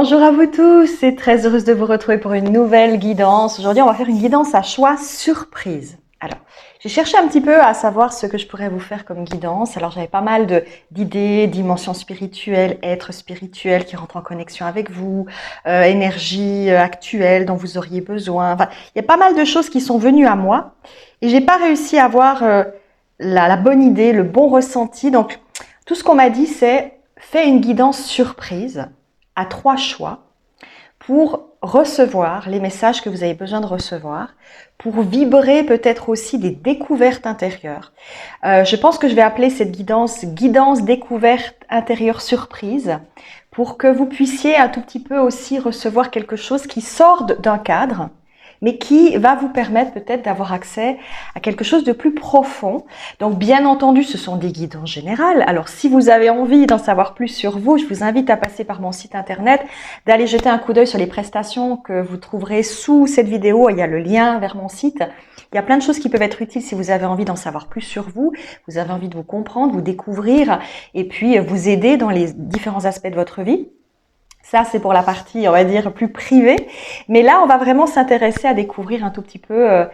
Bonjour à vous tous et très heureuse de vous retrouver pour une nouvelle guidance. Aujourd'hui, on va faire une guidance à choix surprise. Alors, j'ai cherché un petit peu à savoir ce que je pourrais vous faire comme guidance. Alors, j'avais pas mal d'idées, dimensions spirituelles, êtres spirituels qui rentrent en connexion avec vous, énergie actuelle dont vous auriez besoin. Enfin, il y a pas mal de choses qui sont venues à moi et j'ai pas réussi à avoir la bonne idée, le bon ressenti. Donc, tout ce qu'on m'a dit, c'est fais une guidance surprise à 3 choix pour recevoir les messages que vous avez besoin de recevoir, pour vibrer peut-être aussi des découvertes intérieures. Je pense que je vais appeler cette guidance découverte intérieure surprise pour que vous puissiez un tout petit peu aussi recevoir quelque chose qui sort d'un cadre, mais qui va vous permettre peut-être d'avoir accès à quelque chose de plus profond. Donc bien entendu, ce sont des guidances générales. Alors si vous avez envie d'en savoir plus sur vous, je vous invite à passer par mon site internet, d'aller jeter un coup d'œil sur les prestations que vous trouverez sous cette vidéo. Il y a le lien vers mon site. Il y a plein de choses qui peuvent être utiles si vous avez envie d'en savoir plus sur vous, vous avez envie de vous comprendre, vous découvrir et puis vous aider dans les différents aspects de votre vie. Ça, c'est pour la partie, on va dire, plus privée. Mais là, on va vraiment s'intéresser à découvrir un tout petit peu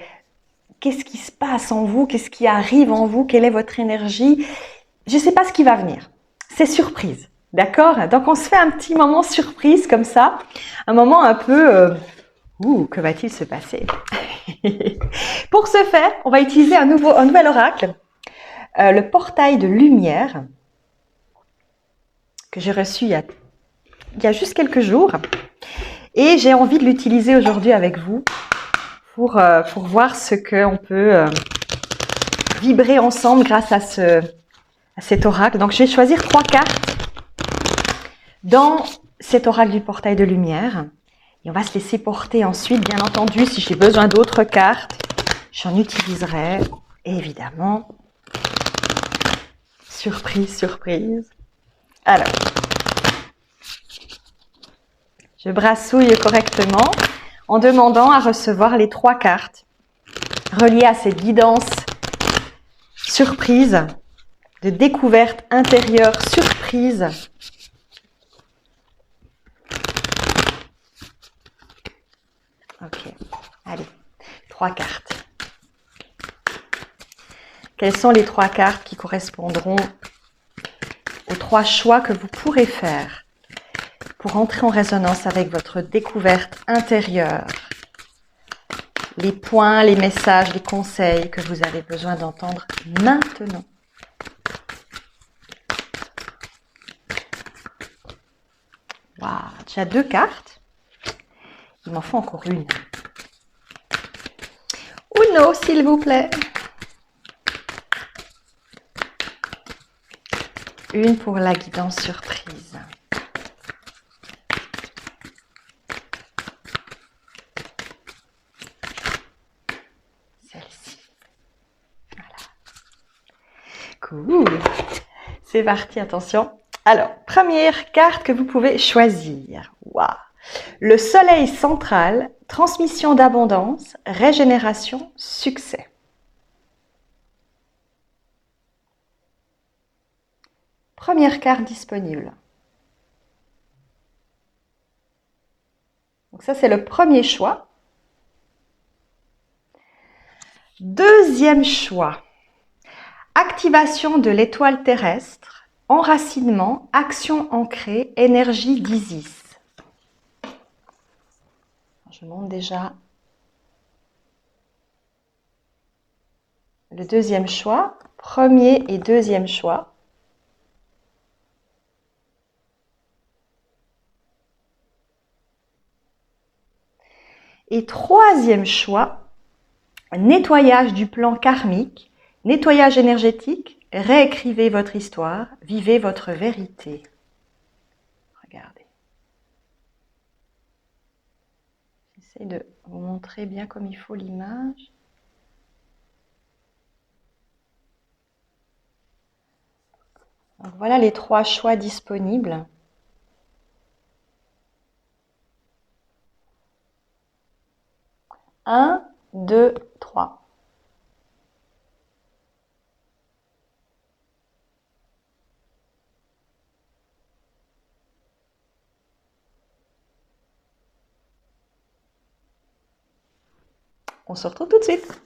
qu'est-ce qui se passe en vous, qu'est-ce qui arrive en vous, quelle est votre énergie. Je ne sais pas ce qui va venir. C'est surprise. D'accord? Donc, on se fait un petit moment surprise comme ça. Un moment un peu... que va-t-il se passer? Pour ce faire, on va utiliser un nouvel oracle. Le portail de lumière que j'ai reçu il y a juste quelques jours. Et j'ai envie de l'utiliser aujourd'hui avec vous pour voir ce qu'on peut vibrer ensemble grâce à cet oracle. Donc, je vais choisir 3 cartes dans cet oracle du portail de lumière. Et on va se laisser porter ensuite. Bien entendu, si j'ai besoin d'autres cartes, j'en utiliserai. Et évidemment, surprise, surprise. Alors, je brassouille correctement en demandant à recevoir les 3 cartes reliées à cette guidance surprise, de découverte intérieure surprise. Ok, allez, 3 cartes. Quelles sont les 3 cartes qui correspondront aux 3 choix que vous pourrez faire pour entrer en résonance avec votre découverte intérieure? Les points, les messages, les conseils que vous avez besoin d'entendre maintenant. Waouh, déjà 2 cartes. Il m'en faut encore une. Uno, s'il vous plaît. Une pour la guidance surprise. Celle-ci. Voilà. Cool. C'est parti, attention. Alors, première carte que vous pouvez choisir. Waouh. Le soleil central, transmission d'abondance, régénération, succès. Première carte disponible. Donc ça, c'est le premier choix. Deuxième choix. Activation de l'étoile terrestre, enracinement, action ancrée, énergie d'Isis. Je montre déjà le deuxième choix, premier et deuxième choix. Et troisième choix, nettoyage du plan karmique, nettoyage énergétique, réécrivez votre histoire, vivez votre vérité. Regardez. J'essaie de vous montrer bien comme il faut l'image. Donc voilà les 3 choix disponibles. Un, 2, 3. On se retrouve tout de suite.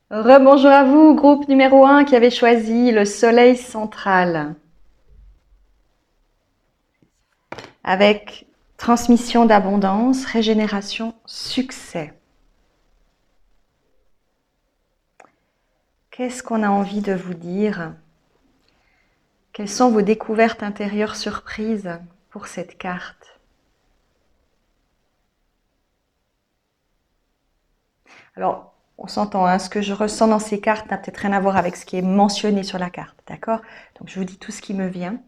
Rebonjour à vous, groupe numéro 1 qui avait choisi le soleil central. Avec transmission d'abondance, régénération, succès. Qu'est-ce qu'on a envie de vous dire? Quelles sont vos découvertes intérieures surprises pour cette carte? Alors, on s'entend, hein, ce que je ressens dans ces cartes n'a peut-être rien à voir avec ce qui est mentionné sur la carte, d'accord? Donc, je vous dis tout ce qui me vient.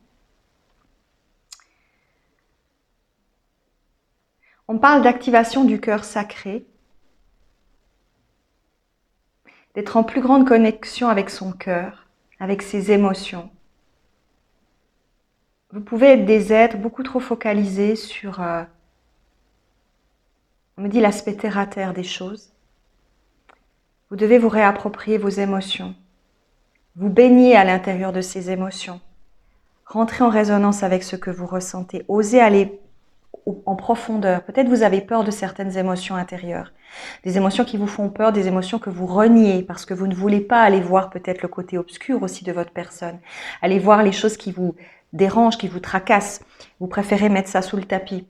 On parle d'activation du cœur sacré, d'être en plus grande connexion avec son cœur, avec ses émotions. Vous pouvez être des êtres beaucoup trop focalisés sur, on me dit, l'aspect terre-à-terre des choses. Vous devez vous réapproprier vos émotions, vous baigner à l'intérieur de ces émotions, rentrer en résonance avec ce que vous ressentez, osez aller en profondeur. Peut-être vous avez peur de certaines émotions intérieures, des émotions qui vous font peur, des émotions que vous reniez parce que vous ne voulez pas aller voir peut-être le côté obscur aussi de votre personne, aller voir les choses qui vous dérangent, qui vous tracassent. Vous préférez mettre ça sous le tapis.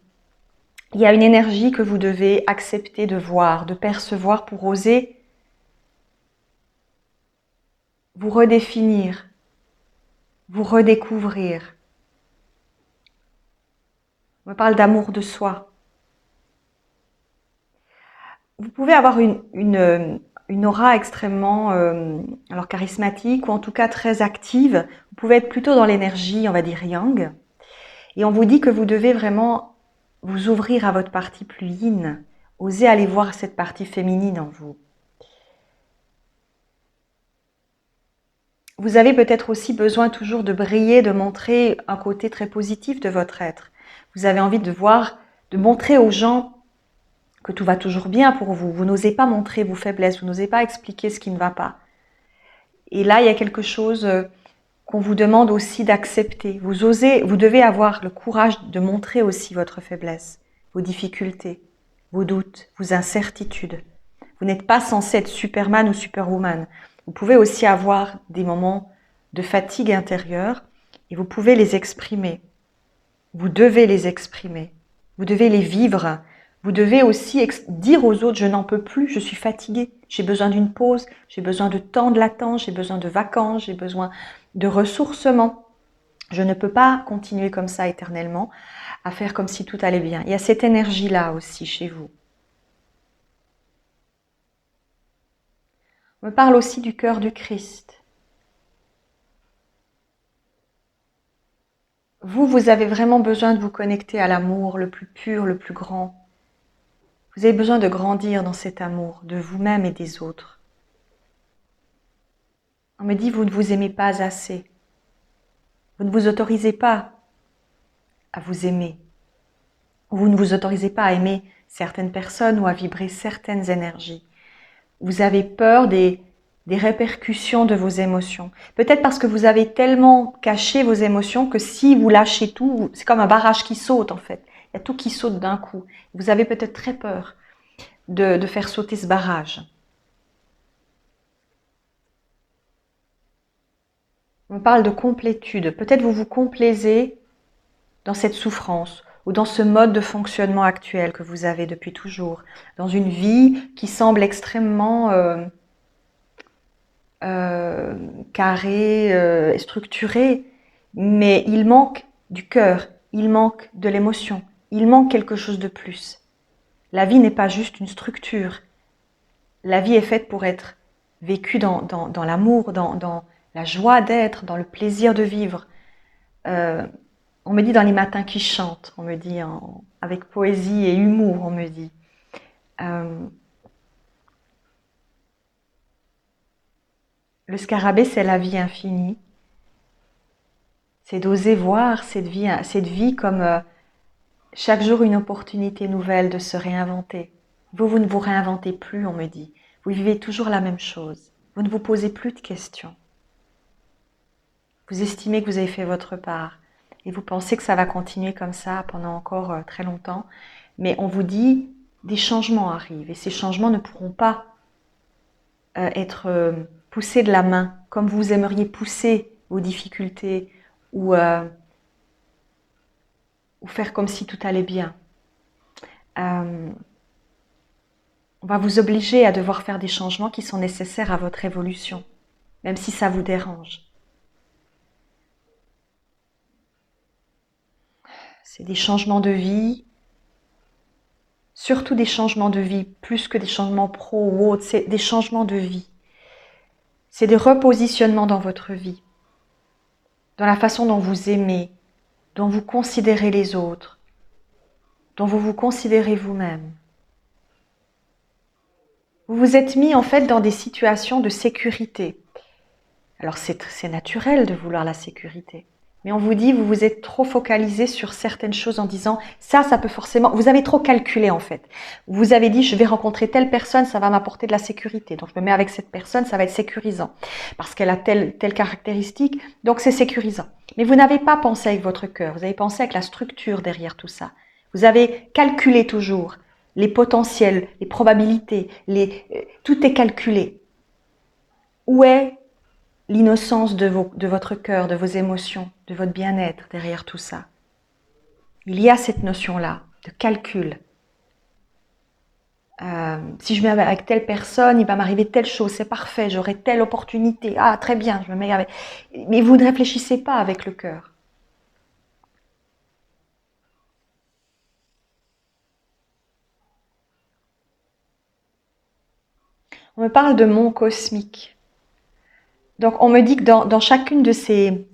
Il y a une énergie que vous devez accepter de voir, de percevoir pour oser vous redéfinir, vous redécouvrir. On me parle d'amour de soi. Vous pouvez avoir une aura extrêmement alors charismatique ou en tout cas très active. Vous pouvez être plutôt dans l'énergie, on va dire yang. Et on vous dit que vous devez vraiment vous ouvrir à votre partie plus yin. Osez aller voir cette partie féminine en vous. Vous avez peut-être aussi besoin toujours de briller, de montrer un côté très positif de votre être. Vous avez envie de voir, de montrer aux gens que tout va toujours bien pour vous. Vous n'osez pas montrer vos faiblesses, vous n'osez pas expliquer ce qui ne va pas. Et là, il y a quelque chose qu'on vous demande aussi d'accepter. Vous devez avoir le courage de montrer aussi votre faiblesse, vos difficultés, vos doutes, vos incertitudes. Vous n'êtes pas censé être Superman ou Superwoman. Vous pouvez aussi avoir des moments de fatigue intérieure et vous pouvez les exprimer. Vous devez les exprimer. Vous devez les vivre. Vous devez aussi dire aux autres, je n'en peux plus, je suis fatiguée, j'ai besoin d'une pause, j'ai besoin de temps de latence, j'ai besoin de vacances, j'ai besoin de ressourcement. Je ne peux pas continuer comme ça éternellement, à faire comme si tout allait bien. Il y a cette énergie-là aussi chez vous. On me parle aussi du cœur du Christ. Vous avez vraiment besoin de vous connecter à l'amour le plus pur, le plus grand. Vous avez besoin de grandir dans cet amour de vous-même et des autres. On me dit, vous ne vous aimez pas assez. Vous ne vous autorisez pas à vous aimer. Vous ne vous autorisez pas à aimer certaines personnes ou à vibrer certaines énergies. Vous avez peur des répercussions de vos émotions. Peut-être parce que vous avez tellement caché vos émotions que si vous lâchez tout, c'est comme un barrage qui saute en fait. Il y a tout qui saute d'un coup. Vous avez peut-être très peur de faire sauter ce barrage. On parle de complétude. Peut-être vous vous complaisez dans cette souffrance ou dans ce mode de fonctionnement actuel que vous avez depuis toujours, dans une vie qui semble extrêmement carrée, structurée, mais il manque du cœur, il manque de l'émotion, il manque quelque chose de plus. La vie n'est pas juste une structure. La vie est faite pour être vécue dans l'amour, dans la joie d'être, dans le plaisir de vivre. On me dit dans les matins qui chantent, on me dit avec poésie et humour, on me dit. Le scarabée, c'est la vie infinie. C'est d'oser voir cette vie comme chaque jour une opportunité nouvelle de se réinventer. Vous ne vous réinventez plus, on me dit. Vous vivez toujours la même chose. Vous ne vous posez plus de questions. Vous estimez que vous avez fait votre part et vous pensez que ça va continuer comme ça pendant encore très longtemps. Mais on vous dit, des changements arrivent et ces changements ne pourront pas être poussés de la main comme vous aimeriez pousser vos difficultés ou faire comme si tout allait bien. On va vous obliger à devoir faire des changements qui sont nécessaires à votre évolution, même si ça vous dérange. C'est des changements de vie, surtout des changements de vie, plus que des changements pro ou autres, c'est des changements de vie. C'est des repositionnements dans votre vie, dans la façon dont vous aimez, dont vous considérez les autres, dont vous vous considérez vous-même. Vous vous êtes mis en fait dans des situations de sécurité. Alors c'est naturel de vouloir la sécurité. Mais on vous dit, vous vous êtes trop focalisé sur certaines choses en disant, ça peut forcément... Vous avez trop calculé en fait. Vous avez dit, je vais rencontrer telle personne, ça va m'apporter de la sécurité. Donc je me mets avec cette personne, ça va être sécurisant. Parce qu'elle a telle caractéristique, donc c'est sécurisant. Mais vous n'avez pas pensé avec votre cœur, vous avez pensé avec la structure derrière tout ça. Vous avez calculé toujours les potentiels, les probabilités, tout est calculé. Où est l'innocence de votre cœur, de vos émotions, de votre bien-être derrière tout ça? Il y a cette notion-là de calcul. Si je me mets avec telle personne, il va m'arriver telle chose, c'est parfait, j'aurai telle opportunité. Ah, très bien, je me mets avec... Mais vous ne réfléchissez pas avec le cœur. On me parle de monde cosmique. Donc, on me dit que dans chacune de ces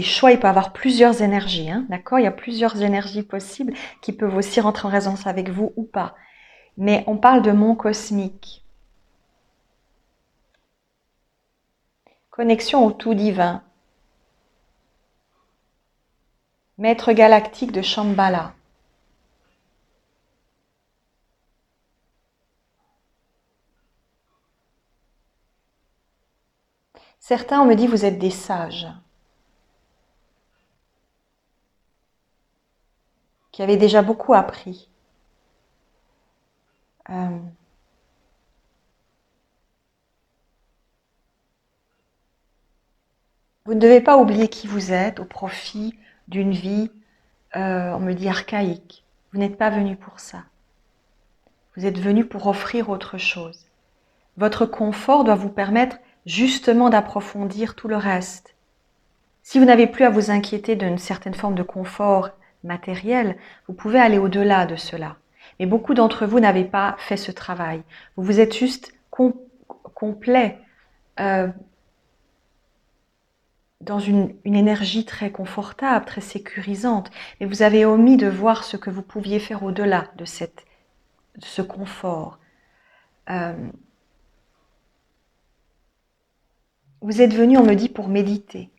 choix, il peut y avoir plusieurs énergies, hein, d'accord? Il y a plusieurs énergies possibles qui peuvent aussi rentrer en résonance avec vous ou pas. Mais on parle de monde cosmique. Connexion au tout divin. Maître galactique de Shambhala. Certains, on me dit, vous êtes des sages, qui avaient déjà beaucoup appris. Vous ne devez pas oublier qui vous êtes au profit d'une vie, on me dit, archaïque. Vous n'êtes pas venu pour ça. Vous êtes venu pour offrir autre chose. Votre confort doit vous permettre justement d'approfondir tout le reste. Si vous n'avez plus à vous inquiéter d'une certaine forme de confort matériel, vous pouvez aller au-delà de cela. Mais beaucoup d'entre vous n'avez pas fait ce travail. Vous vous êtes juste complet dans une énergie très confortable, très sécurisante. Mais vous avez omis de voir ce que vous pouviez faire au-delà de ce confort. Vous êtes venu, on me dit, pour méditer,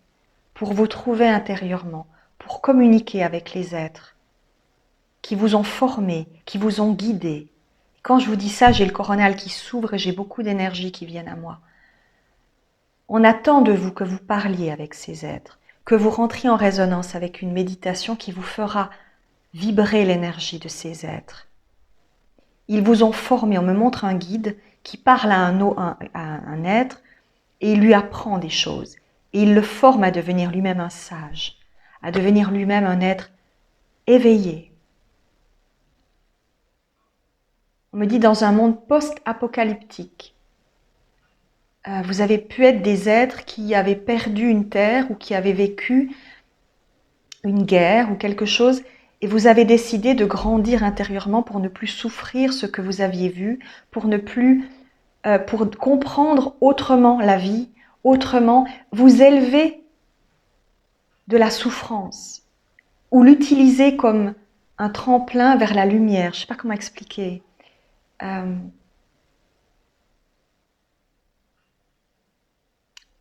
pour vous trouver intérieurement, pour communiquer avec les êtres qui vous ont formé, qui vous ont guidé. Quand je vous dis ça, j'ai le coronal qui s'ouvre et j'ai beaucoup d'énergie qui viennent à moi. On attend de vous que vous parliez avec ces êtres, que vous rentriez en résonance avec une méditation qui vous fera vibrer l'énergie de ces êtres. Ils vous ont formé, on me montre un guide qui parle à un être et il lui apprend des choses. Et il le forme à devenir lui-même un sage, à devenir lui-même un être éveillé. On me dit dans un monde post-apocalyptique, vous avez pu être des êtres qui avaient perdu une terre ou qui avaient vécu une guerre ou quelque chose et vous avez décidé de grandir intérieurement pour ne plus souffrir ce que vous aviez vu, pour ne plus, pour comprendre autrement la vie, autrement vous élever de la souffrance ou l'utiliser comme un tremplin vers la lumière. Je ne sais pas comment expliquer.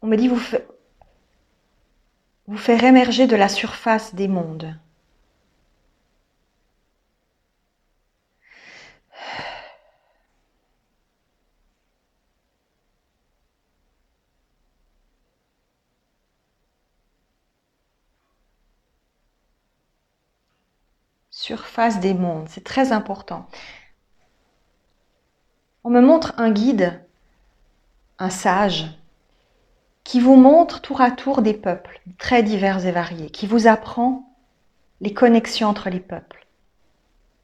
On me dit vous faire émerger de la surface des mondes. Surface des mondes, c'est très important. On me montre un guide, un sage, qui vous montre tour à tour des peuples très divers et variés, qui vous apprend les connexions entre les peuples,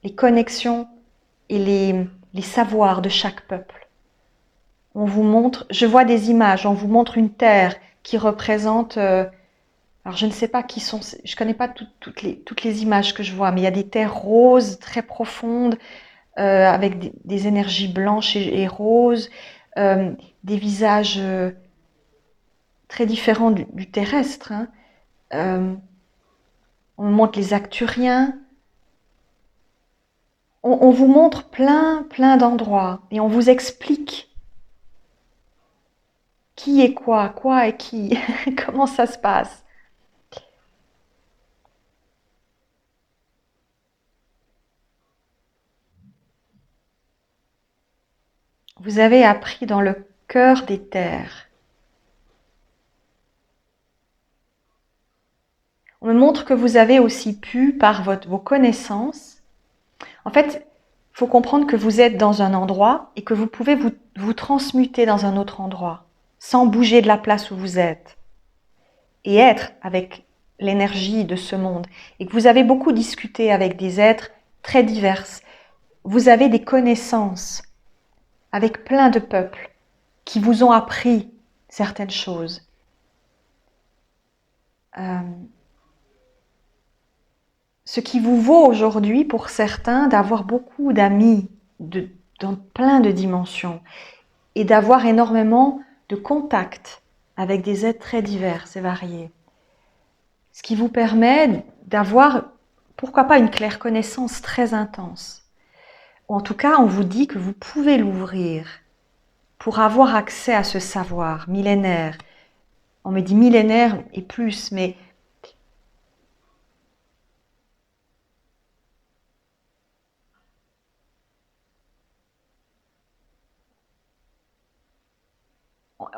les connexions et les savoirs de chaque peuple. On vous montre, je vois des images, on vous montre une terre qui représente, alors je ne sais pas qui sont, je ne connais pas toutes les images que je vois, mais il y a des terres roses très profondes, avec des énergies blanches et roses, des visages très différents du terrestre. Hein. On montre les Acturiens. On vous montre plein d'endroits et on vous explique qui est quoi est qui, comment ça se passe. Vous avez appris dans le cœur des terres. On me montre que vous avez aussi pu, par vos connaissances, en fait, il faut comprendre que vous êtes dans un endroit et que vous pouvez vous transmuter dans un autre endroit, sans bouger de la place où vous êtes, et être avec l'énergie de ce monde. Et que vous avez beaucoup discuté avec des êtres très divers. Vous avez des connaissances avec plein de peuples qui vous ont appris certaines choses. Ce qui vous vaut aujourd'hui pour certains d'avoir beaucoup d'amis dans plein de dimensions et d'avoir énormément de contacts avec des êtres très divers et variés. Ce qui vous permet d'avoir, pourquoi pas, une claire connaissance très intense. Ou en tout cas, on vous dit que vous pouvez l'ouvrir pour avoir accès à ce savoir millénaire. On me dit millénaire et plus, mais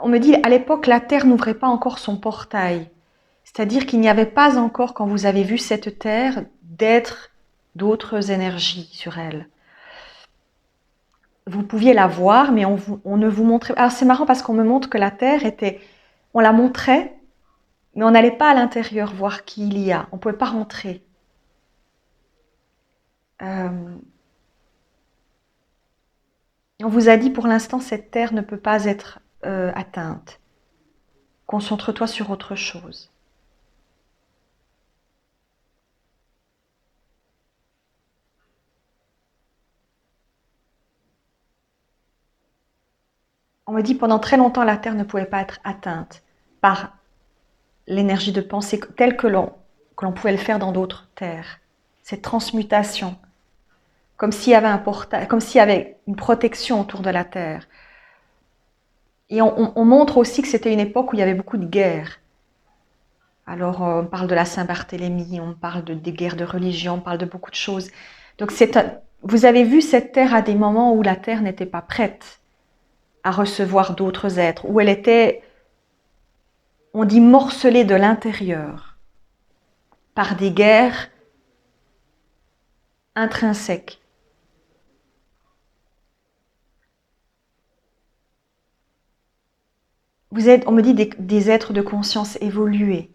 on me dit à l'époque la Terre n'ouvrait pas encore son portail. C'est-à-dire qu'il n'y avait pas encore, quand vous avez vu cette Terre, d'êtres, d'autres énergies sur elle. Vous pouviez la voir, mais on ne vous montrait pas. Alors c'est marrant parce qu'on me montre que la Terre était... On la montrait, mais on n'allait pas à l'intérieur voir qui il y a. On ne pouvait pas rentrer. On vous a dit pour l'instant, cette Terre ne peut pas être atteinte. Concentre-toi sur autre chose. On me dit pendant très longtemps la Terre ne pouvait pas être atteinte par l'énergie de pensée telle que l'on pouvait le faire dans d'autres terres. Cette transmutation, comme s'il y avait un portail, comme s'il y avait une protection autour de la Terre. Et on montre aussi que c'était une époque où il y avait beaucoup de guerres. Alors on parle de la Saint-Barthélemy, on parle des guerres de religion, on parle de beaucoup de choses. Donc vous avez vu cette Terre à des moments où la Terre n'était pas prête à recevoir d'autres êtres, où elle était, on dit, morcelée de l'intérieur par des guerres intrinsèques. Vous êtes, on me dit, des êtres de conscience évolués.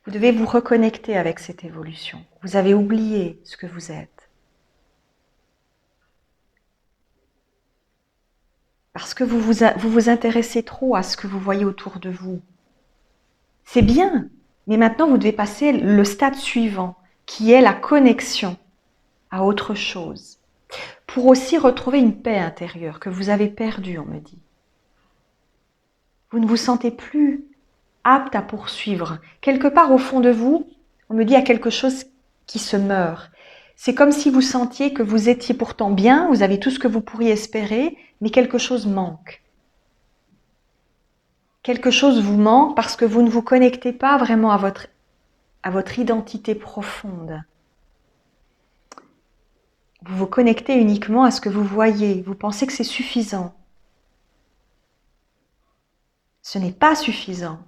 Vous devez vous reconnecter avec cette évolution. Vous avez oublié ce que vous êtes. Parce que vous vous intéressez trop à ce que vous voyez autour de vous. C'est bien, mais maintenant vous devez passer le stade suivant, qui est la connexion à autre chose. Pour aussi retrouver une paix intérieure que vous avez perdue, on me dit. Vous ne vous sentez plus apte à poursuivre. Quelque part au fond de vous, on me dit, il y a quelque chose qui se meurt. C'est comme si vous sentiez que vous étiez pourtant bien, vous avez tout ce que vous pourriez espérer, mais quelque chose manque. Quelque chose vous manque parce que vous ne vous connectez pas vraiment à votre identité profonde. Vous vous connectez uniquement à ce que vous voyez. Vous pensez que c'est suffisant. Ce n'est pas suffisant.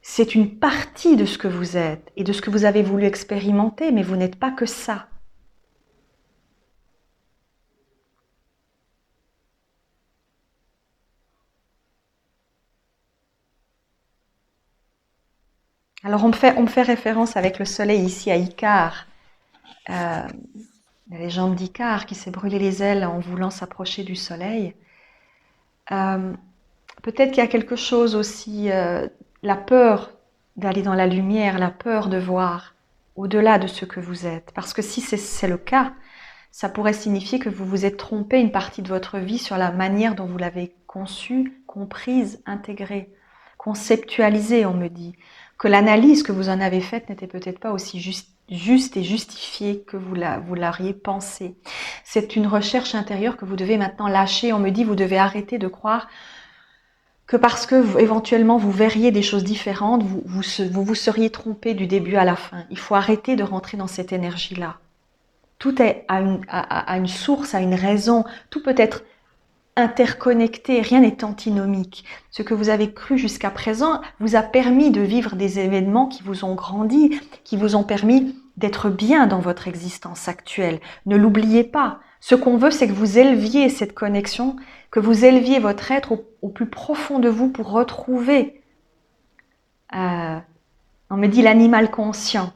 c'est une partie de ce que vous êtes et de ce que vous avez voulu expérimenter, mais vous n'êtes pas que ça. Alors on me fait référence avec le soleil ici à Icare, la légende d'Icare qui s'est brûlé les ailes en voulant s'approcher du soleil. Peut-être qu'il y a quelque chose aussi, la peur d'aller dans la lumière, la peur de voir au-delà de ce que vous êtes. Parce que si c'est le cas, ça pourrait signifier que vous vous êtes trompé une partie de votre vie sur la manière dont vous l'avez conçue, comprise, intégrée, conceptualisée, on me dit. Que l'analyse que vous en avez faite n'était peut-être pas aussi juste et justifiée que vous l'auriez pensé. C'est une recherche intérieure que vous devez maintenant lâcher. On me dit, vous devez arrêter de croire que parce que éventuellement vous verriez des choses différentes, vous seriez trompé du début à la fin. Il faut arrêter de rentrer dans cette énergie-là. Tout est à une source, à une raison. Tout peut être interconnecté, rien n'est antinomique. Ce que vous avez cru jusqu'à présent vous a permis de vivre des événements qui vous ont grandi, qui vous ont permis d'être bien dans votre existence actuelle. Ne l'oubliez pas. Ce qu'on veut, c'est que vous éleviez cette connexion, que vous éleviez votre être au plus profond de vous pour retrouver, on me dit l'animal conscient.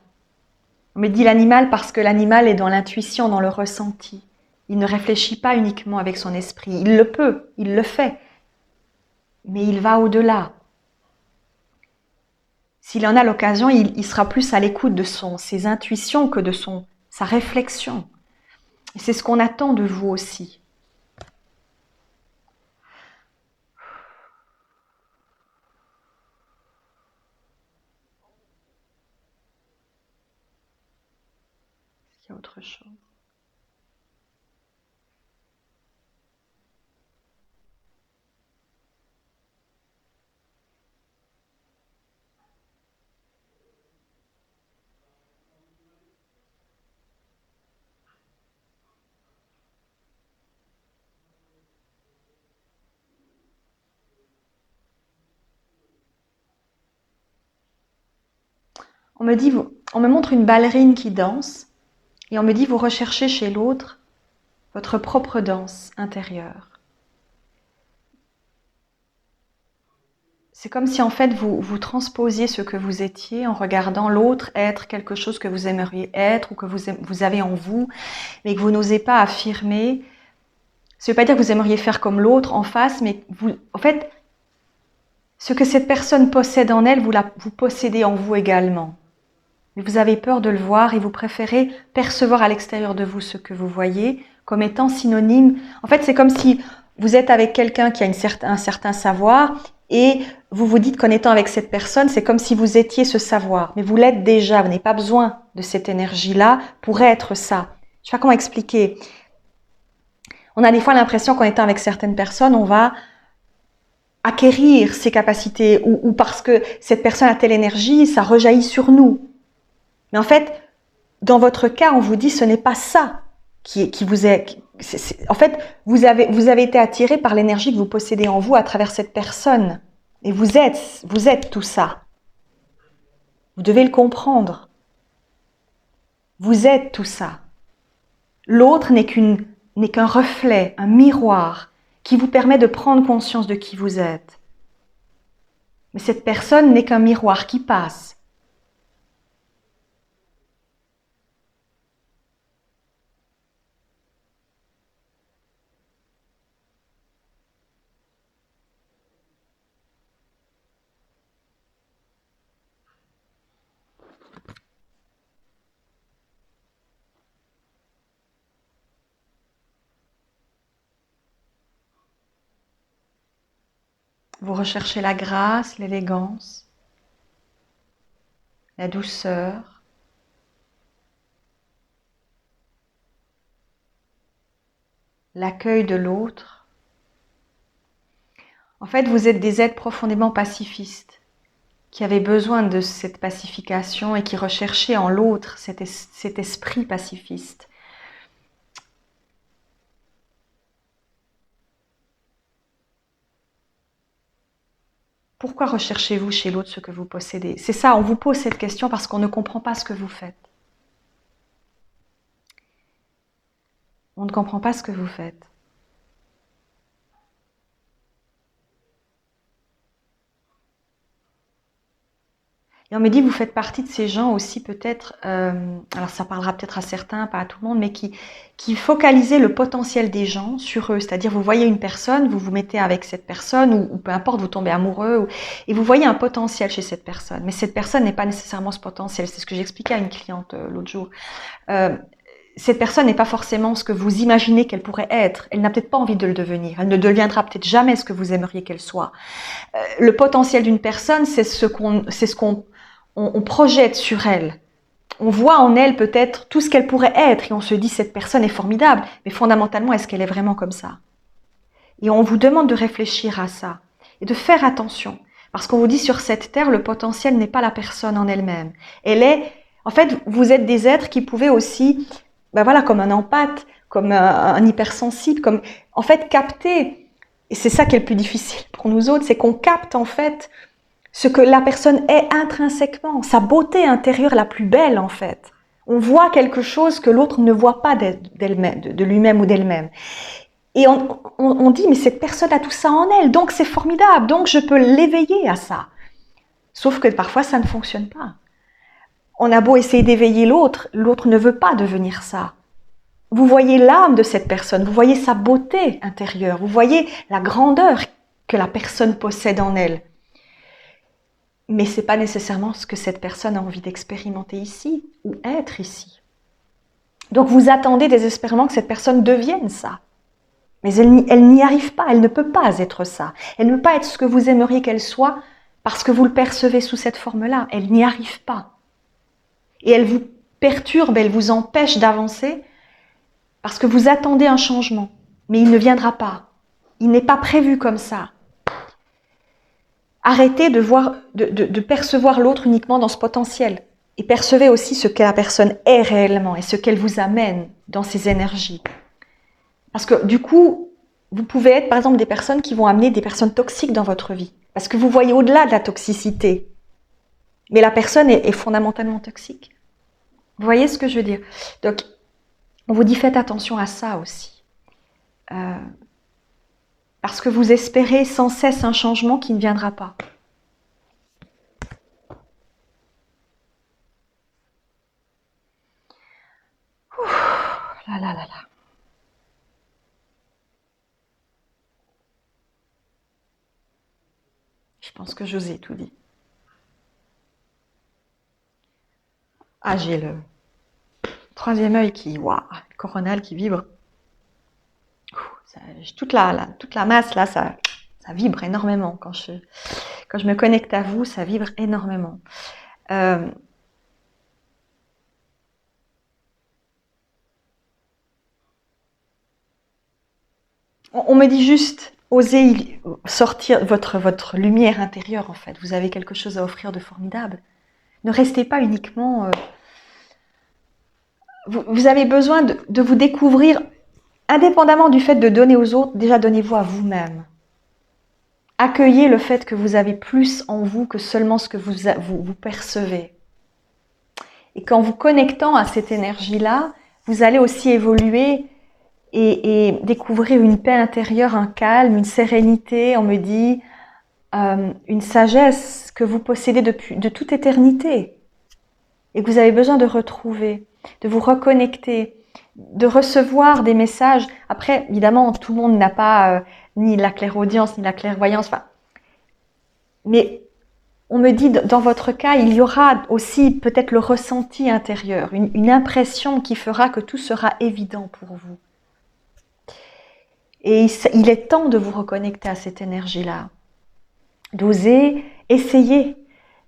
On me dit l'animal parce que l'animal est dans l'intuition, dans le ressenti. Il ne réfléchit pas uniquement avec son esprit. Il le peut, il le fait. Mais il va au-delà. S'il en a l'occasion, il sera plus à l'écoute de ses intuitions que de sa réflexion. Et c'est ce qu'on attend de vous aussi. Est-ce qu'il y a autre chose ? On me montre une ballerine qui danse et on me dit vous recherchez chez l'autre votre propre danse intérieure. C'est comme si en fait vous transposiez ce que vous étiez en regardant l'autre être quelque chose que vous aimeriez être ou que vous avez en vous, mais que vous n'osez pas affirmer. Ça ne veut pas dire que vous aimeriez faire comme l'autre en face, mais en fait, ce que cette personne possède en elle, vous possédez en vous également. Mais vous avez peur de le voir et vous préférez percevoir à l'extérieur de vous ce que vous voyez comme étant synonyme. En fait, c'est comme si vous êtes avec quelqu'un qui a un certain savoir et vous vous dites qu'en étant avec cette personne, c'est comme si vous étiez ce savoir. Mais vous l'êtes déjà, vous n'avez pas besoin de cette énergie-là pour être ça. Je ne sais pas comment expliquer. On a des fois l'impression qu'en étant avec certaines personnes, on va acquérir ces capacités ou parce que cette personne a telle énergie, ça rejaillit sur nous. Mais en fait, dans votre cas, on vous dit ce n'est pas ça qui vous est. En fait, vous avez été attiré par l'énergie que vous possédez en vous à travers cette personne. Et vous êtes tout ça. Vous devez le comprendre. Vous êtes tout ça. L'autre n'est qu'un reflet, un miroir qui vous permet de prendre conscience de qui vous êtes. Mais cette personne n'est qu'un miroir qui passe. Vous recherchez la grâce, l'élégance, la douceur, l'accueil de l'autre. En fait, vous êtes des êtres profondément pacifistes qui avaient besoin de cette pacification et qui recherchaient en l'autre cet esprit pacifiste. Pourquoi recherchez-vous chez l'autre ce que vous possédez? C'est ça, on vous pose cette question parce qu'on ne comprend pas ce que vous faites. On ne comprend pas ce que vous faites. Et on me dit, vous faites partie de ces gens aussi peut-être, alors ça parlera peut-être à certains, pas à tout le monde, mais qui focalisaient le potentiel des gens sur eux. C'est-à-dire, vous voyez une personne, vous vous mettez avec cette personne, ou peu importe, vous tombez amoureux, et vous voyez un potentiel chez cette personne. Mais cette personne n'est pas nécessairement ce potentiel. C'est ce que j'expliquais à une cliente l'autre jour. Cette personne n'est pas forcément ce que vous imaginez qu'elle pourrait être. Elle n'a peut-être pas envie de le devenir. Elle ne deviendra peut-être jamais ce que vous aimeriez qu'elle soit. Le potentiel d'une personne, c'est ce qu'on projette sur elle. On voit en elle peut-être tout ce qu'elle pourrait être et on se dit cette personne est formidable, mais fondamentalement, est-ce qu'elle est vraiment comme ça? Et on vous demande de réfléchir à ça et de faire attention. Parce qu'on vous dit sur cette terre, le potentiel n'est pas la personne en elle-même. En fait, vous êtes des êtres qui pouvaient aussi, comme un empathe, comme un hypersensible, en fait, capter. Et c'est ça qui est le plus difficile pour nous autres, c'est qu'on capte en fait ce que la personne est intrinsèquement, sa beauté intérieure la plus belle en fait. On voit quelque chose que l'autre ne voit pas de lui-même ou d'elle-même. Et on dit, mais cette personne a tout ça en elle, donc c'est formidable, donc je peux l'éveiller à ça. Sauf que parfois ça ne fonctionne pas. On a beau essayer d'éveiller l'autre, l'autre ne veut pas devenir ça. Vous voyez l'âme de cette personne, vous voyez sa beauté intérieure, vous voyez la grandeur que la personne possède en elle. Mais ce n'est pas nécessairement ce que cette personne a envie d'expérimenter ici ou être ici. Donc vous attendez désespérément que cette personne devienne ça. Mais elle n'y arrive pas, elle ne peut pas être ça. Elle ne peut pas être ce que vous aimeriez qu'elle soit parce que vous le percevez sous cette forme-là. Elle n'y arrive pas. Et elle vous perturbe, elle vous empêche d'avancer parce que vous attendez un changement. Mais il ne viendra pas. Il n'est pas prévu comme ça. Arrêtez de percevoir l'autre uniquement dans ce potentiel. Et percevez aussi ce que la personne est réellement et ce qu'elle vous amène dans ses énergies. Parce que du coup, vous pouvez être par exemple des personnes qui vont amener des personnes toxiques dans votre vie. Parce que vous voyez au-delà de la toxicité. Mais la personne est fondamentalement toxique. Vous voyez ce que je veux dire? Donc, on vous dit faites attention à ça aussi. Parce que vous espérez sans cesse un changement qui ne viendra pas. Ouh, là là là là. Je pense que je vous ai tout dit. Ah, j'ai le troisième œil coronal qui vibre. Toute la masse là, ça vibre énormément. Quand je me connecte à vous, ça vibre énormément. On me dit juste, osez sortir votre lumière intérieure en fait. Vous avez quelque chose à offrir de formidable. Ne restez pas uniquement... vous avez besoin de vous découvrir, indépendamment du fait de donner aux autres, déjà donnez-vous à vous-même. Accueillez le fait que vous avez plus en vous que seulement ce que vous percevez. Et qu'en vous connectant à cette énergie-là, vous allez aussi évoluer et découvrir une paix intérieure, un calme, une sérénité, on me dit, une sagesse que vous possédez de toute éternité et que vous avez besoin de retrouver, de vous reconnecter, de recevoir des messages. Après, évidemment, tout le monde n'a pas ni la clairaudience, ni la clairvoyance, mais on me dit, dans votre cas, il y aura aussi peut-être le ressenti intérieur, une impression qui fera que tout sera évident pour vous. Et il est temps de vous reconnecter à cette énergie-là, d'oser essayer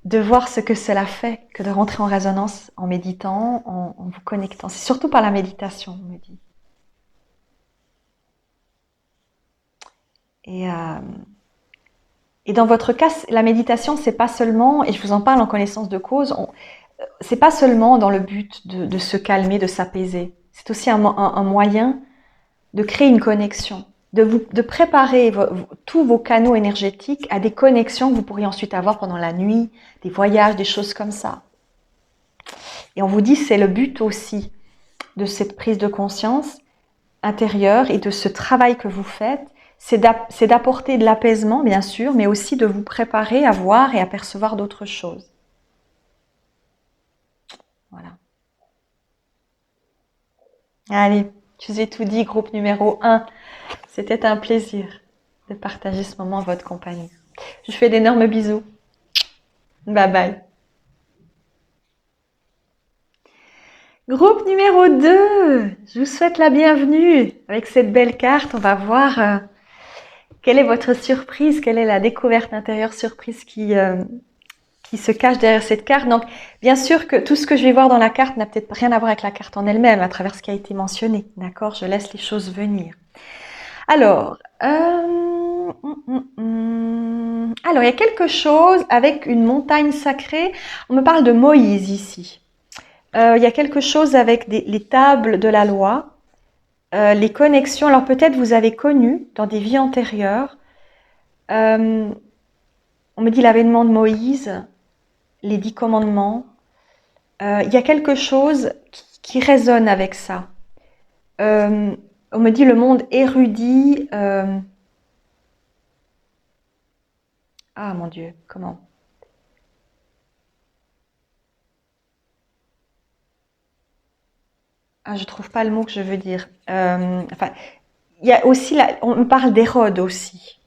de voir ce que cela fait que de rentrer en résonance en méditant, en vous connectant. C'est surtout par la méditation, on me dit. Et dans votre cas, la méditation, c'est pas seulement, et je vous en parle en connaissance de cause, c'est pas seulement dans le but de se calmer, de s'apaiser. C'est aussi un moyen de créer une connexion. de préparer tous vos canaux énergétiques à des connexions que vous pourriez ensuite avoir pendant la nuit, des voyages, des choses comme ça. Et on vous dit, c'est le but aussi de cette prise de conscience intérieure et de ce travail que vous faites, c'est d'apporter de l'apaisement, bien sûr, mais aussi de vous préparer à voir et à percevoir d'autres choses. Voilà. Allez, je vous ai tout dit, groupe numéro 1. C'était un plaisir de partager ce moment en votre compagnie. Je vous fais d'énormes bisous. Bye bye. Groupe numéro 2, je vous souhaite la bienvenue. Avec cette belle carte, on va voir quelle est votre surprise, quelle est la découverte intérieure surprise qui se cache derrière cette carte. Donc, bien sûr que tout ce que je vais voir dans la carte n'a peut-être rien à voir avec la carte en elle-même, à travers ce qui a été mentionné. D'accord? Je laisse les choses venir. Alors, il y a quelque chose avec une montagne sacrée. On me parle de Moïse ici. Il y a quelque chose avec les tables de la loi, les connexions. Alors peut-être vous avez connu dans des vies antérieures. On me dit l'avènement de Moïse, les 10 commandements. Il y a quelque chose qui résonne avec ça. On me dit le monde érudit. Ah mon Dieu, comment? Ah, je trouve pas le mot que je veux dire. Enfin, il y a aussi on me parle d'Hérode aussi.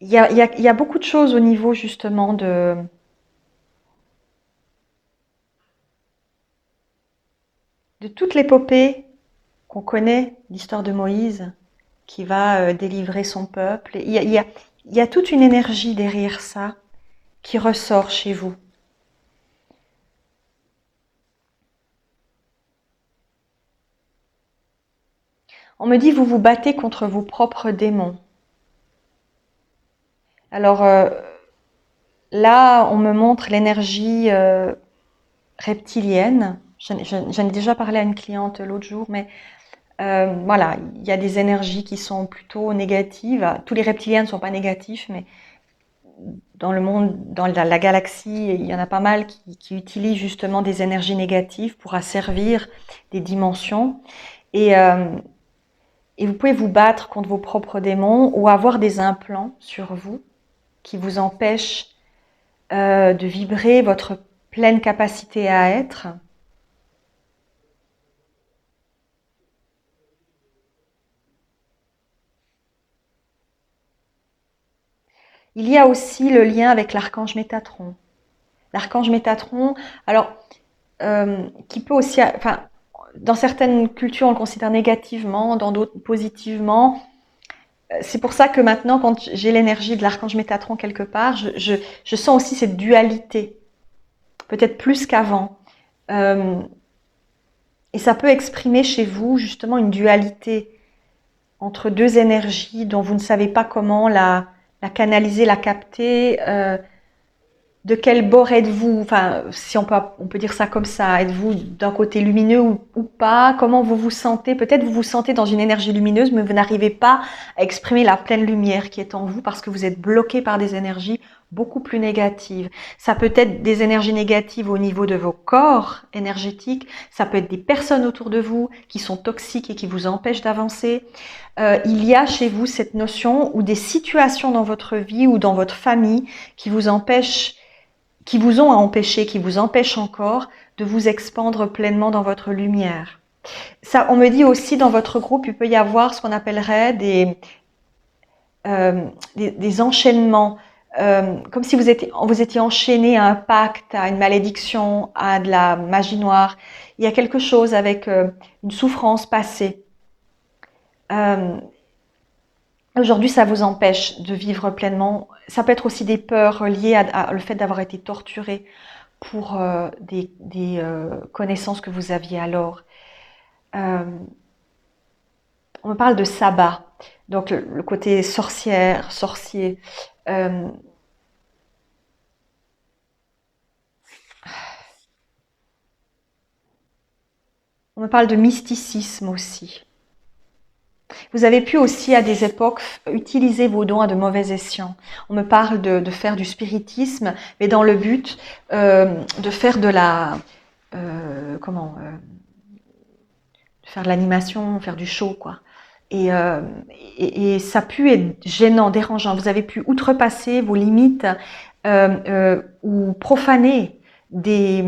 Il y a beaucoup de choses au niveau justement de toute l'épopée qu'on connaît, l'histoire de Moïse, qui va délivrer son peuple. Il y a toute une énergie derrière ça qui ressort chez vous. On me dit vous vous battez contre vos propres démons. Alors là, on me montre l'énergie reptilienne. J'en ai déjà parlé à une cliente l'autre jour, mais voilà, il y a des énergies qui sont plutôt négatives. Tous les reptiliens ne sont pas négatifs, mais dans le monde, dans la galaxie, il y en a pas mal qui utilisent justement des énergies négatives pour asservir des dimensions. Et, euh, et vous pouvez vous battre contre vos propres démons ou avoir des implants sur vous qui vous empêchent de vibrer votre pleine capacité à être. Il y a aussi le lien avec l'archange Métatron. L'archange Métatron, alors, qui peut aussi, enfin, dans certaines cultures, on le considère négativement, dans d'autres positivement. C'est pour ça que maintenant, quand j'ai l'énergie de l'archange Métatron quelque part, je sens aussi cette dualité, peut-être plus qu'avant. Euh, et ça peut exprimer chez vous justement une dualité entre deux énergies dont vous ne savez pas comment la canaliser, la capter. De quel bord êtes-vous? Enfin, si on peut dire ça comme ça. Êtes-vous d'un côté lumineux ou pas? Comment vous vous sentez? Peut-être vous vous sentez dans une énergie lumineuse, mais vous n'arrivez pas à exprimer la pleine lumière qui est en vous parce que vous êtes bloqué par des énergies beaucoup plus négatives. Ça peut être des énergies négatives au niveau de vos corps énergétiques. Ça peut être des personnes autour de vous qui sont toxiques et qui vous empêchent d'avancer. Il y a chez vous cette notion ou des situations dans votre vie ou dans votre famille qui vous empêchent, qui vous ont empêché, qui vous empêchent encore de vous expandre pleinement dans votre lumière. Ça, on me dit aussi dans votre groupe, il peut y avoir ce qu'on appellerait des enchaînements, comme si vous étiez enchaîné à un pacte, à une malédiction, à de la magie noire. Il y a quelque chose avec une souffrance passée. Aujourd'hui, ça vous empêche de vivre pleinement. Ça peut être aussi des peurs liées à le fait d'avoir été torturé pour des connaissances que vous aviez alors. Euh, on me parle de sabbat, donc le côté sorcière, sorcier. Euh, On me parle de mysticisme aussi. Vous avez pu aussi à des époques utiliser vos dons à de mauvais escients. On me parle de faire du spiritisme, mais dans le but de faire de la de faire de l'animation, faire du show, quoi. Et, euh, et ça a pu être gênant, dérangeant. Vous avez pu outrepasser vos limites ou profaner des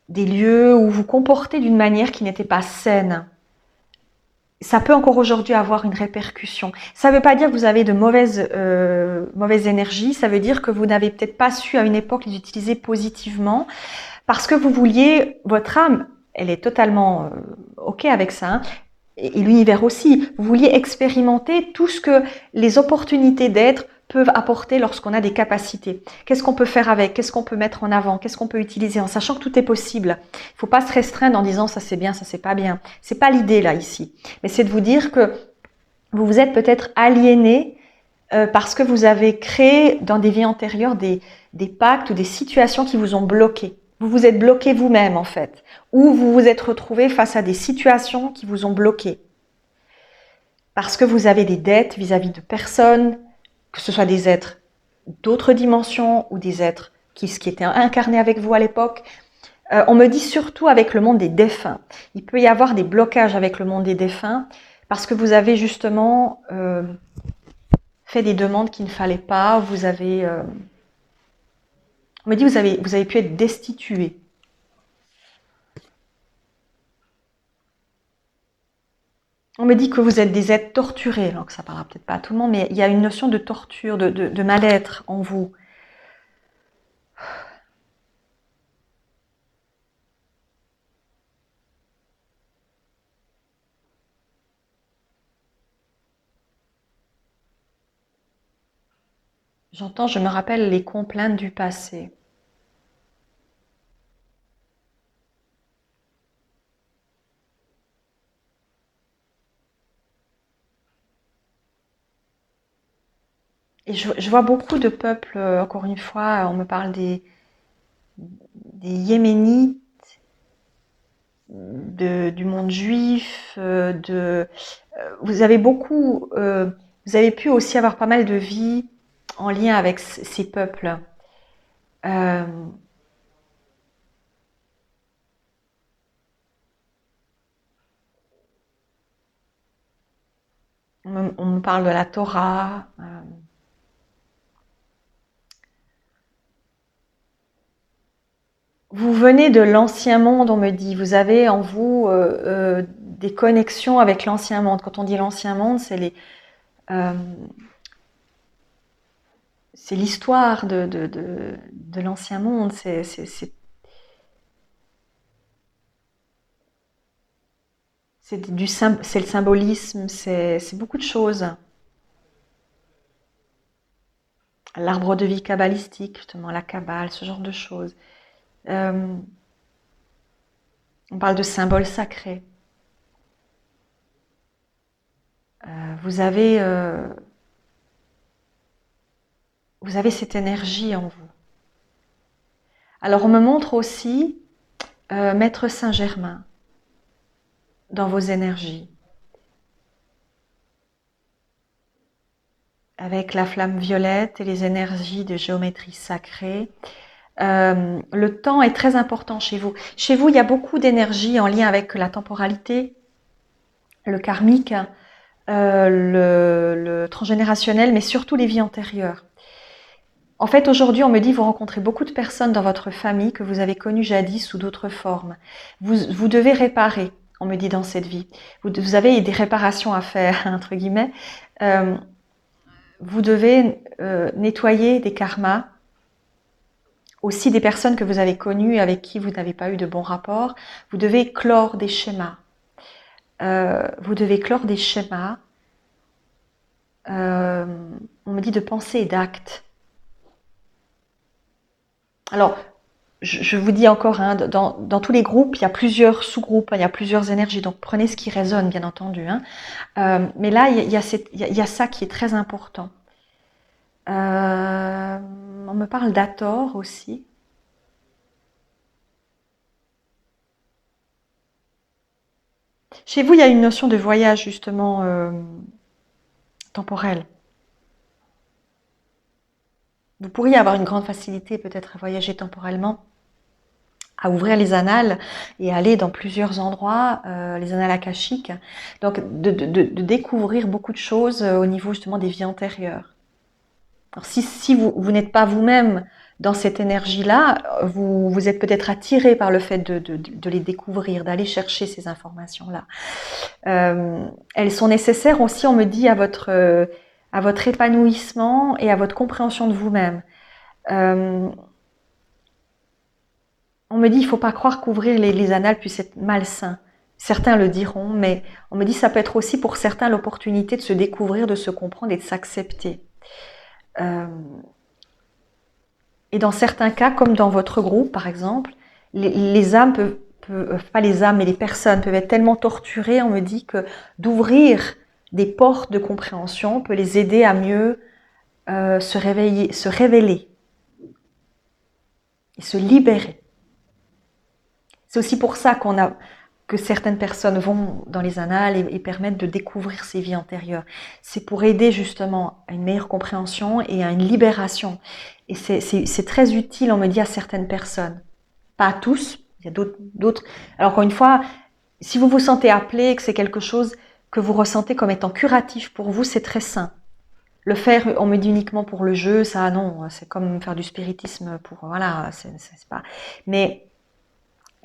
lieux où vous comportez d'une manière qui n'était pas saine. Ça peut encore aujourd'hui avoir une répercussion. Ça ne veut pas dire que vous avez de mauvaises énergies, ça veut dire que vous n'avez peut-être pas su à une époque les utiliser positivement parce que vous vouliez, votre âme, elle est totalement OK avec ça, hein, et l'univers aussi, vous vouliez expérimenter tout ce que les opportunités d'être peuvent apporter lorsqu'on a des capacités. Qu'est-ce qu'on peut faire avec? Qu'est-ce qu'on peut mettre en avant? Qu'est-ce qu'on peut utiliser en sachant que tout est possible? Il ne faut pas se restreindre en disant ça c'est bien, ça c'est pas bien. C'est pas l'idée là ici. Mais c'est de vous dire que vous vous êtes peut-être aliéné parce que vous avez créé dans des vies antérieures des pactes ou des situations qui vous ont bloqué. Vous vous êtes bloqué vous-même en fait. Ou vous vous êtes retrouvé face à des situations qui vous ont bloqué. Parce que vous avez des dettes vis-à-vis de personnes, que ce soit des êtres d'autres dimensions ou des êtres qui étaient incarnés avec vous à l'époque. On me dit surtout avec le monde des défunts. Il peut y avoir des blocages avec le monde des défunts parce que vous avez justement fait des demandes qu'il ne fallait pas. Vous avez, on me dit vous avez pu être destitué. On me dit que vous êtes des êtres torturés, alors que ça parlera peut-être pas à tout le monde, mais il y a une notion de torture, de mal-être en vous. J'entends, je me rappelle les complaintes du passé. Et je vois beaucoup de peuples, encore une fois, on me parle des Yéménites, du monde juif, vous avez beaucoup, vous avez pu aussi avoir pas mal de vies en lien avec ces peuples. Euh, on me parle de la Torah. Vous venez de l'ancien monde, on me dit. Vous avez en vous des connexions avec l'ancien monde. Quand on dit l'ancien monde, euh, c'est l'histoire de l'ancien monde. C'est le symbolisme, c'est beaucoup de choses. L'arbre de vie kabbalistique, justement, la kabbale, ce genre de choses. Euh, on parle de symboles sacrés. Vous avez, euh, vous avez cette énergie en vous. Alors on me montre aussi Maître Saint-Germain dans vos énergies, avec la flamme violette et les énergies de géométrie sacrée. Le temps est très important chez vous. Chez vous, il y a beaucoup d'énergie en lien avec la temporalité, le karmique, le transgénérationnel, mais surtout les vies antérieures. En fait, aujourd'hui, on me dit, vous rencontrez beaucoup de personnes dans votre famille que vous avez connues jadis sous d'autres formes. Vous devez réparer, on me dit dans cette vie. Vous avez des réparations à faire, entre guillemets. Euh, vous devez nettoyer des karmas, aussi des personnes que vous avez connues et avec qui vous n'avez pas eu de bons rapports. Vous devez clore des schémas. Vous devez clore des schémas. Euh, on me dit de pensée et d'actes. Alors, je vous dis encore, hein, dans tous les groupes, il y a plusieurs sous-groupes, hein, il y a plusieurs énergies, donc prenez ce qui résonne, bien entendu. Hein. Mais là, il y a ça qui est très important. On me parle d'Hathor aussi. Chez vous, il y a une notion de voyage justement temporel. Vous pourriez avoir une grande facilité peut-être à voyager temporellement, à ouvrir les annales et aller dans plusieurs endroits, les annales akashiques. Donc de découvrir beaucoup de choses au niveau justement des vies antérieures. Alors si vous n'êtes pas vous-même dans cette énergie-là, vous êtes peut-être attiré par le fait de les découvrir, d'aller chercher ces informations-là. Elles sont nécessaires aussi, on me dit, à votre épanouissement et à votre compréhension de vous-même. On me dit, il ne faut pas croire qu'ouvrir les annales puisse être malsain. Certains le diront, mais on me dit ça peut être aussi pour certains l'opportunité de se découvrir, de se comprendre et de s'accepter. Et dans certains cas, comme dans votre groupe par exemple, les âmes pas les âmes, mais les personnes peuvent être tellement torturées, on me dit que d'ouvrir des portes de compréhension peut les aider à mieux se révéler et se libérer. C'est aussi pour ça que certaines personnes vont dans les annales et permettent de découvrir ces vies antérieures. C'est pour aider justement à une meilleure compréhension et à une libération. Et c'est très utile, on me dit, à certaines personnes. Pas à tous, il y a d'autres. Alors encore une fois, si vous vous sentez appelé, que c'est quelque chose que vous ressentez comme étant curatif pour vous, c'est très sain. Le faire, on me dit uniquement pour le jeu, ça non, c'est comme faire du spiritisme pour, voilà, c'est pas. Mais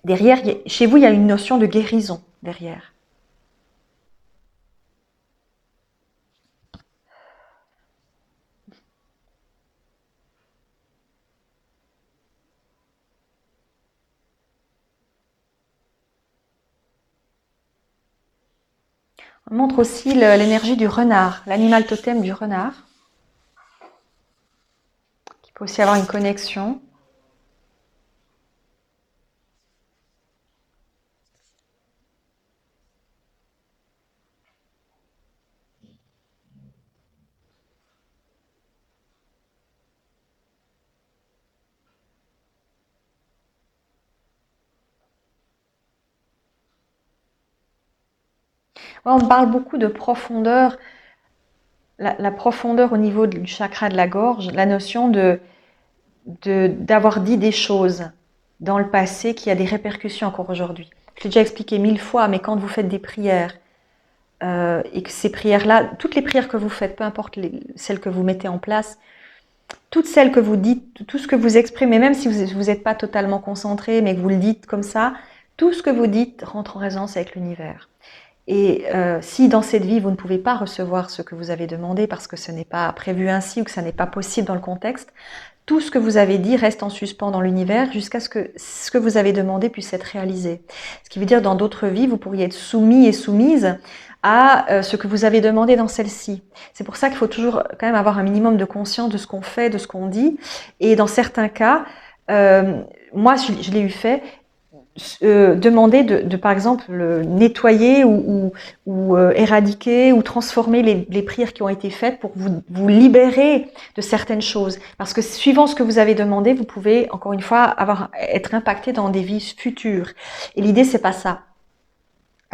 derrière, chez vous, il y a une notion de guérison derrière. On montre aussi l'énergie du renard, l'animal totem du renard, qui peut aussi avoir une connexion. Ouais, on parle beaucoup de profondeur, la profondeur au niveau du chakra de la gorge, la notion d'avoir dit des choses dans le passé qui a des répercussions encore aujourd'hui. Je l'ai déjà expliqué 1000 fois, mais quand vous faites des prières, et que ces prières-là, toutes les prières que vous faites, peu importe celles que vous mettez en place, toutes celles que vous dites, tout ce que vous exprimez, même si vous n'êtes pas totalement concentré, mais que vous le dites comme ça, tout ce que vous dites rentre en résonance avec l'univers. Et si dans cette vie, vous ne pouvez pas recevoir ce que vous avez demandé parce que ce n'est pas prévu ainsi ou que ça n'est pas possible dans le contexte, tout ce que vous avez dit reste en suspens dans l'univers jusqu'à ce que vous avez demandé puisse être réalisé. Ce qui veut dire dans d'autres vies, vous pourriez être soumis et soumise à ce que vous avez demandé dans celle-ci. C'est pour ça qu'il faut toujours quand même avoir un minimum de conscience de ce qu'on fait, de ce qu'on dit. Et dans certains cas, moi je l'ai eu fait, demander de par exemple nettoyer ou éradiquer ou transformer les prières qui ont été faites pour vous libérer de certaines choses. Parce que suivant ce que vous avez demandé, vous pouvez encore une fois être impacté dans des vies futures. Et l'idée c'est pas ça.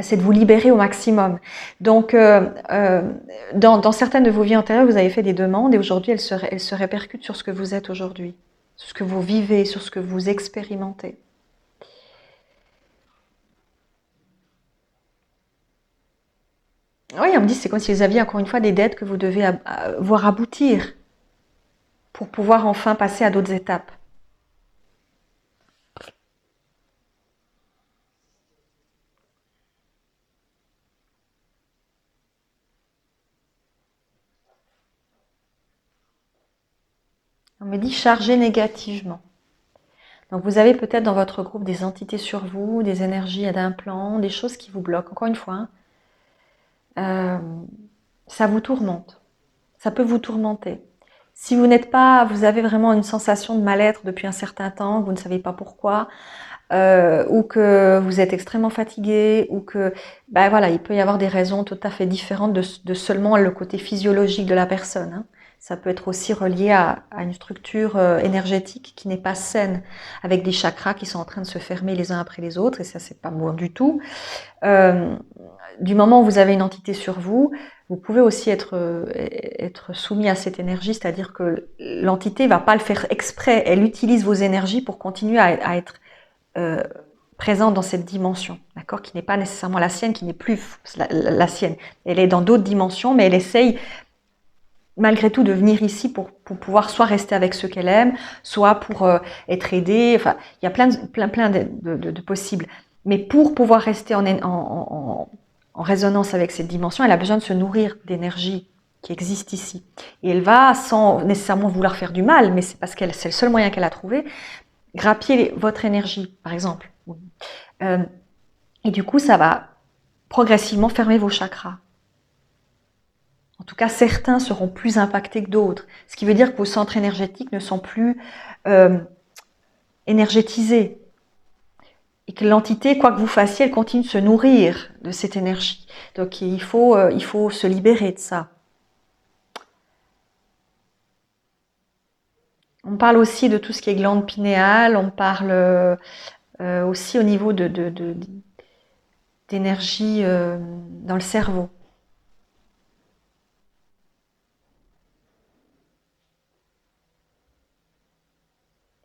C'est de vous libérer au maximum. Donc, dans certaines de vos vies antérieures, vous avez fait des demandes et aujourd'hui, elles se répercutent sur ce que vous êtes aujourd'hui, sur ce que vous vivez, sur ce que vous expérimentez. Oui, on me dit c'est comme si vous aviez encore une fois des dettes que vous devez voir aboutir pour pouvoir enfin passer à d'autres étapes. On me dit chargé négativement. Donc vous avez peut-être dans votre groupe des entités sur vous, des énergies d'implants, des choses qui vous bloquent. Encore une fois, ça vous tourmente. Ça peut vous tourmenter. Si vous avez vraiment une sensation de mal-être depuis un certain temps, vous ne savez pas pourquoi, ou que vous êtes extrêmement fatigué, ou que, voilà, il peut y avoir des raisons tout à fait différentes de seulement le côté physiologique de la personne. Hein. Ça peut être aussi relié à une structure énergétique qui n'est pas saine, avec des chakras qui sont en train de se fermer les uns après les autres, et ça c'est pas bon du tout. Du moment où vous avez une entité sur vous, vous pouvez aussi être soumis à cette énergie, c'est-à-dire que l'entité va pas le faire exprès, elle utilise vos énergies pour continuer à être présente dans cette dimension, d'accord, qui n'est pas nécessairement la sienne, qui n'est plus la sienne. Elle est dans d'autres dimensions, mais elle essaye malgré tout de venir ici pour pouvoir soit rester avec ceux qu'elle aime, soit pour être aidée. Enfin, il y a plein de possibles. Mais pour pouvoir rester en résonance avec cette dimension, elle a besoin de se nourrir d'énergie qui existe ici. Et elle va, sans nécessairement vouloir faire du mal, mais c'est parce que c'est le seul moyen qu'elle a trouvé, grappiller votre énergie, par exemple. Et du coup, ça va progressivement fermer vos chakras. En tout cas, certains seront plus impactés que d'autres. Ce qui veut dire que vos centres énergétiques ne sont plus énergétisés. Et que l'entité, quoi que vous fassiez, elle continue de se nourrir de cette énergie. Donc il faut se libérer de ça. On parle aussi de tout ce qui est glande pinéale, on parle aussi au niveau d'énergie dans le cerveau.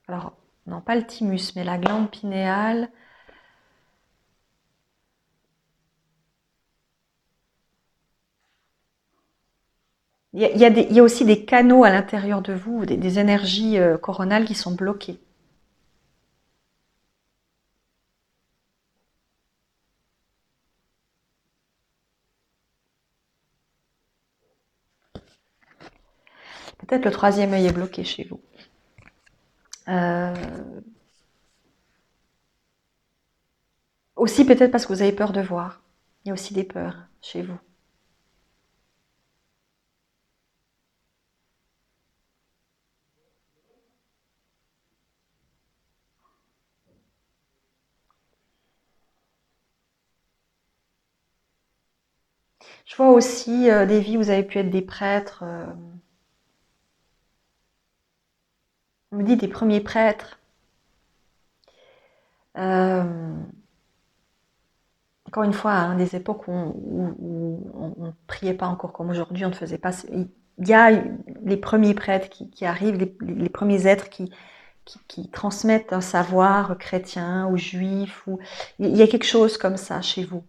Alors, non pas le thymus, mais la glande pinéale. Il y a aussi des canaux à l'intérieur de vous, des énergies coronales qui sont bloquées. Peut-être le troisième œil est bloqué chez vous. Aussi peut-être parce que vous avez peur de voir. Il y a aussi des peurs chez vous. Je vois aussi des vies où vous avez pu être des prêtres. On me dit des premiers prêtres. Encore une fois, hein, des époques où on ne priait pas encore comme aujourd'hui, on ne faisait pas. Il y a les premiers prêtres qui arrivent, les premiers êtres qui transmettent un savoir chrétien ou juif. Il y a quelque chose comme ça chez vous.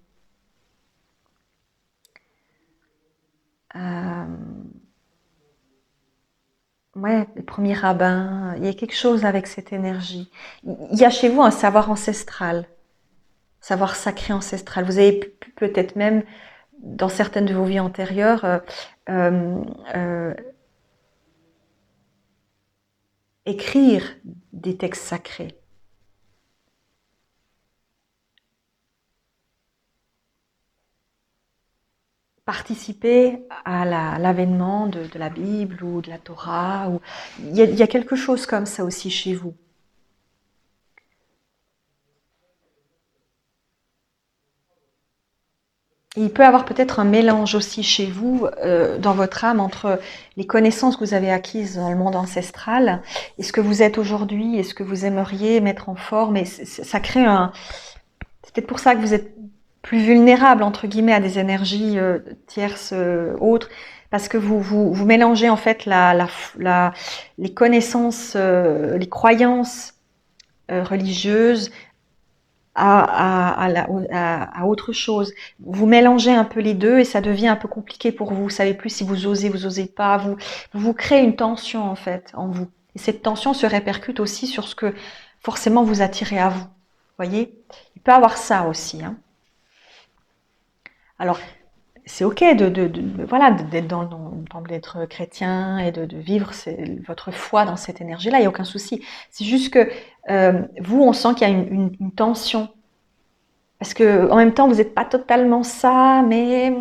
Ouais, les premiers rabbins, il y a quelque chose avec cette énergie. Il y a chez vous un savoir ancestral, savoir sacré ancestral. Vous avez peut-être même, dans certaines de vos vies antérieures, écrire des textes sacrés. Participer à l'avènement de la Bible ou de la Torah. Il y a quelque chose comme ça aussi chez vous. Il peut y avoir peut-être un mélange aussi chez vous, dans votre âme, entre les connaissances que vous avez acquises dans le monde ancestral et ce que vous êtes aujourd'hui et ce que vous aimeriez mettre en forme. Et ça crée c'est peut-être pour ça que vous êtes plus vulnérable, entre guillemets, à des énergies tierces autres, parce que vous mélangez en fait les connaissances, les croyances religieuses à autre chose. Vous mélangez un peu les deux et ça devient un peu compliqué pour vous. Vous savez plus si vous osez pas. Vous créez une tension en fait en vous. Et cette tension se répercute aussi sur ce que forcément vous attirez à vous. Voyez, il peut y avoir ça aussi. Hein. Alors, c'est ok voilà d'être d'être chrétien et de vivre votre foi dans cette énergie-là. Il n'y a aucun souci. C'est juste que vous, on sent qu'il y a une tension. Parce que en même temps, vous n'êtes pas totalement ça, mais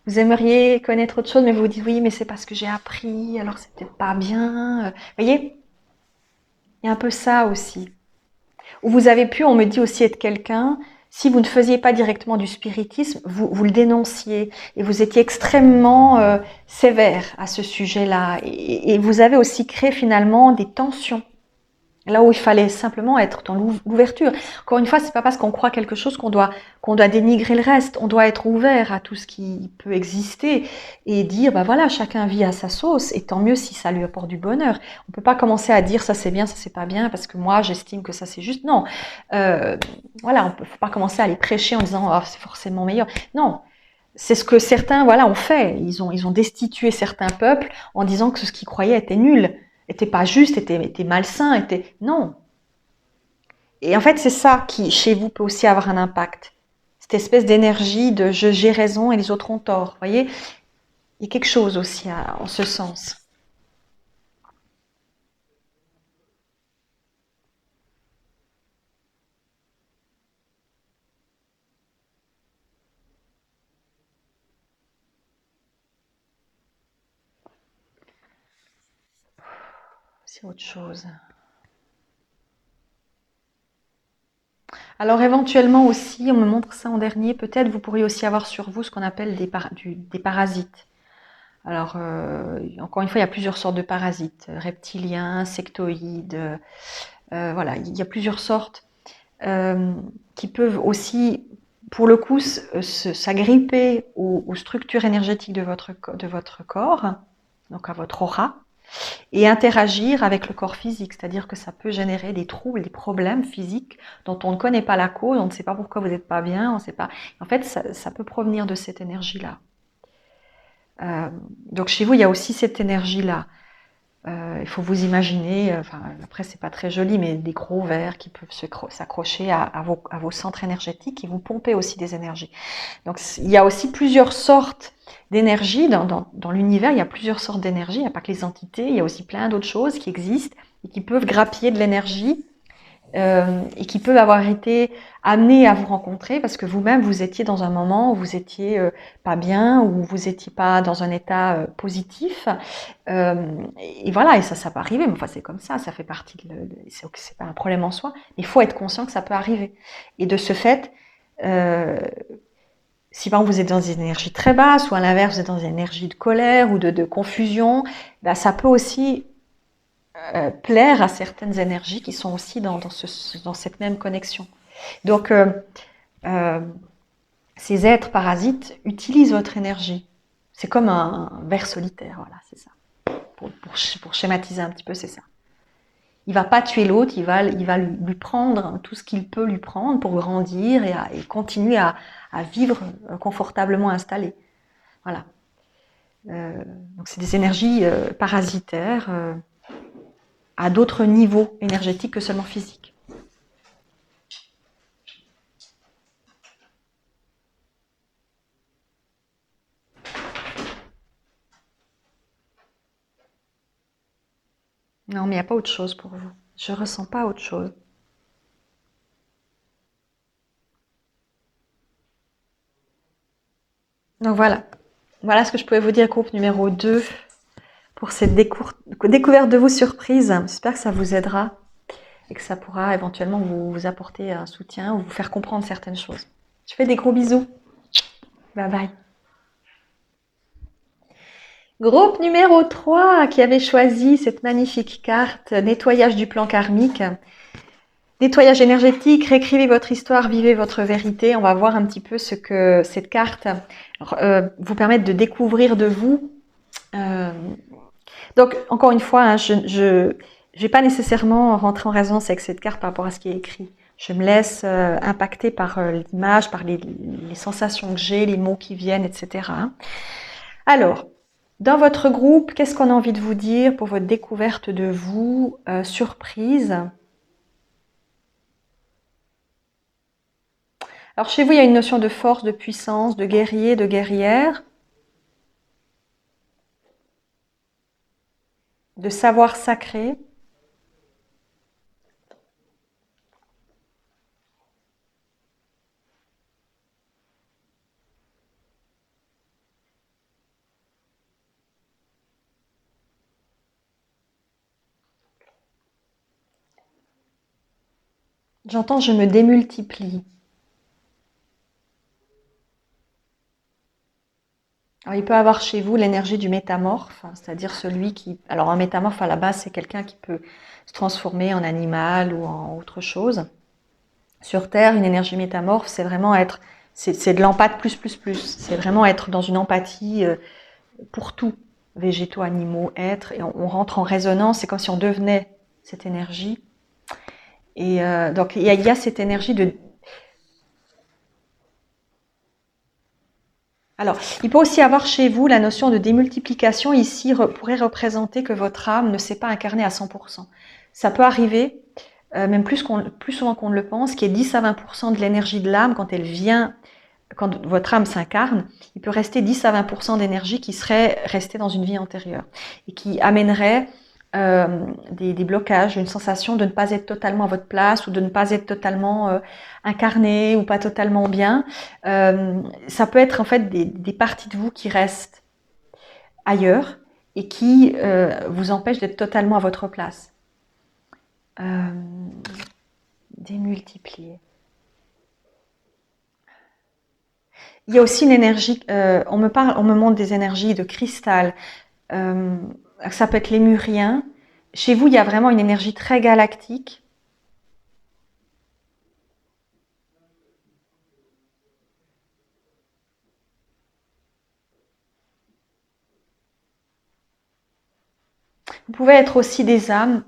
vous aimeriez connaître autre chose, mais vous vous dites oui, mais c'est parce que j'ai appris, alors c'est peut-être pas bien. Vous voyez, il y a un peu ça aussi. Ou vous avez pu, on me dit aussi être quelqu'un, si vous ne faisiez pas directement du spiritisme, vous le dénonciez et vous étiez extrêmement sévère à ce sujet-là. Et vous avez aussi créé finalement des tensions. Là où il fallait simplement être dans l'ouverture. Encore une fois, c'est pas parce qu'on croit quelque chose qu'on doit dénigrer le reste. On doit être ouvert à tout ce qui peut exister et dire, bah voilà, chacun vit à sa sauce et tant mieux si ça lui apporte du bonheur. On peut pas commencer à dire ça c'est bien, ça c'est pas bien parce que moi j'estime que ça c'est juste. Non, voilà, faut pas commencer à les prêcher en disant oh, c'est forcément meilleur. Non. C'est ce que certains, voilà, ont fait. Ils ont destitué certains peuples en disant que ce qu'ils croyaient était nul, était pas juste, était malsain, était non. Et en fait, c'est ça qui, chez vous, peut aussi avoir un impact. Cette espèce d'énergie de j'ai raison et les autres ont tort. Vous voyez, il y a quelque chose aussi en ce sens. C'est autre chose. Alors éventuellement aussi, on me montre ça en dernier, peut-être vous pourriez aussi avoir sur vous ce qu'on appelle des parasites. Alors, encore une fois, il y a plusieurs sortes de parasites, reptiliens, sectoïdes, voilà, il y a plusieurs sortes euh, qui peuvent aussi, pour le coup, s'agripper aux structures énergétiques de votre corps, donc à votre aura, et interagir avec le corps physique, c'est-à-dire que ça peut générer des troubles, des problèmes physiques dont on ne connaît pas la cause, on ne sait pas pourquoi vous n'êtes pas bien, on ne sait pas. En fait, ça peut provenir de cette énergie-là. Donc chez vous, il y a aussi cette énergie-là. Il faut vous imaginer, enfin après c'est pas très joli, mais des gros vers qui peuvent s'accrocher à vos centres énergétiques et vous pomper aussi des énergies. Donc il y a aussi plusieurs sortes d'énergie dans l'univers. Il y a plusieurs sortes d'énergie. Il n'y a pas que les entités. Il y a aussi plein d'autres choses qui existent et qui peuvent grappiller de l'énergie et qui peuvent avoir été amenés à vous rencontrer parce que vous-même vous étiez dans un moment où vous étiez pas bien, où vous étiez pas dans un état positif. Et voilà, et ça peut arriver. Mais enfin, c'est comme ça fait partie c'est pas un problème en soi. Il faut être conscient que ça peut arriver. Et de ce fait, euh, si par exemple vous êtes dans une énergie très basse ou à l'inverse vous êtes dans une énergie de colère ou de confusion, bah, ça peut aussi plaire à certaines énergies qui sont aussi dans cette même connexion. Donc, euh, ces êtres parasites utilisent votre énergie. C'est comme un ver solitaire, voilà, c'est ça. Pour schématiser un petit peu, c'est ça. Il va pas tuer l'autre, il va lui prendre tout ce qu'il peut lui prendre pour grandir et continuer à vivre confortablement installé. Voilà. Donc c'est des énergies parasitaires à d'autres niveaux énergétiques que seulement physiques. Non, mais il n'y a pas autre chose pour vous. Je ressens pas autre chose. Donc voilà. Voilà ce que je pouvais vous dire, groupe numéro 2, pour cette découverte de vous surprise. J'espère que ça vous aidera et que ça pourra éventuellement vous apporter un soutien ou vous faire comprendre certaines choses. Je fais des gros bisous. Bye bye. Groupe numéro 3 qui avait choisi cette magnifique carte, nettoyage du plan karmique. Nettoyage énergétique, réécrivez votre histoire, vivez votre vérité. On va voir un petit peu ce que cette carte vous permet de découvrir de vous. Euh, donc, encore une fois, hein, je ne vais pas nécessairement rentrer en résonance avec cette carte par rapport à ce qui est écrit. Je me laisse impacter par l'image, par les sensations que j'ai, les mots qui viennent, etc. Alors, dans votre groupe, qu'est-ce qu'on a envie de vous dire pour votre découverte de vous, surprise? Alors chez vous, il y a une notion de force, de puissance, de guerrier, de guerrière, de savoir sacré. J'entends je me démultiplie. Alors, il peut avoir chez vous l'énergie du métamorphe, hein, c'est-à-dire celui qui... Alors, un métamorphe, à la base, c'est quelqu'un qui peut se transformer en animal ou en autre chose. Sur Terre, une énergie métamorphe, c'est vraiment être... C'est de l'empathie plus, plus, plus. C'est vraiment être dans une empathie pour tout, végétaux, animaux, êtres. Et on rentre en résonance, c'est comme si on devenait cette énergie. Et donc, il y a cette énergie de... Alors, il peut aussi avoir chez vous la notion de démultiplication. Ici, pourrait représenter que votre âme ne s'est pas incarnée à 100%. Ça peut arriver, même plus souvent qu'on ne le pense, qu'il y ait 10 à 20% de l'énergie de l'âme quand elle vient, quand votre âme s'incarne. Il peut rester 10 à 20% d'énergie qui serait restée dans une vie antérieure et qui amènerait des blocages, une sensation de ne pas être totalement à votre place ou de ne pas être totalement incarné ou pas totalement bien. Ça peut être en fait des parties de vous qui restent ailleurs et qui vous empêchent d'être totalement à votre place. Démultiplier. Il y a aussi une énergie, on me montre des énergies de cristal, ça peut être lémurien. Chez vous, il y a vraiment une énergie très galactique. Vous pouvez être aussi des âmes,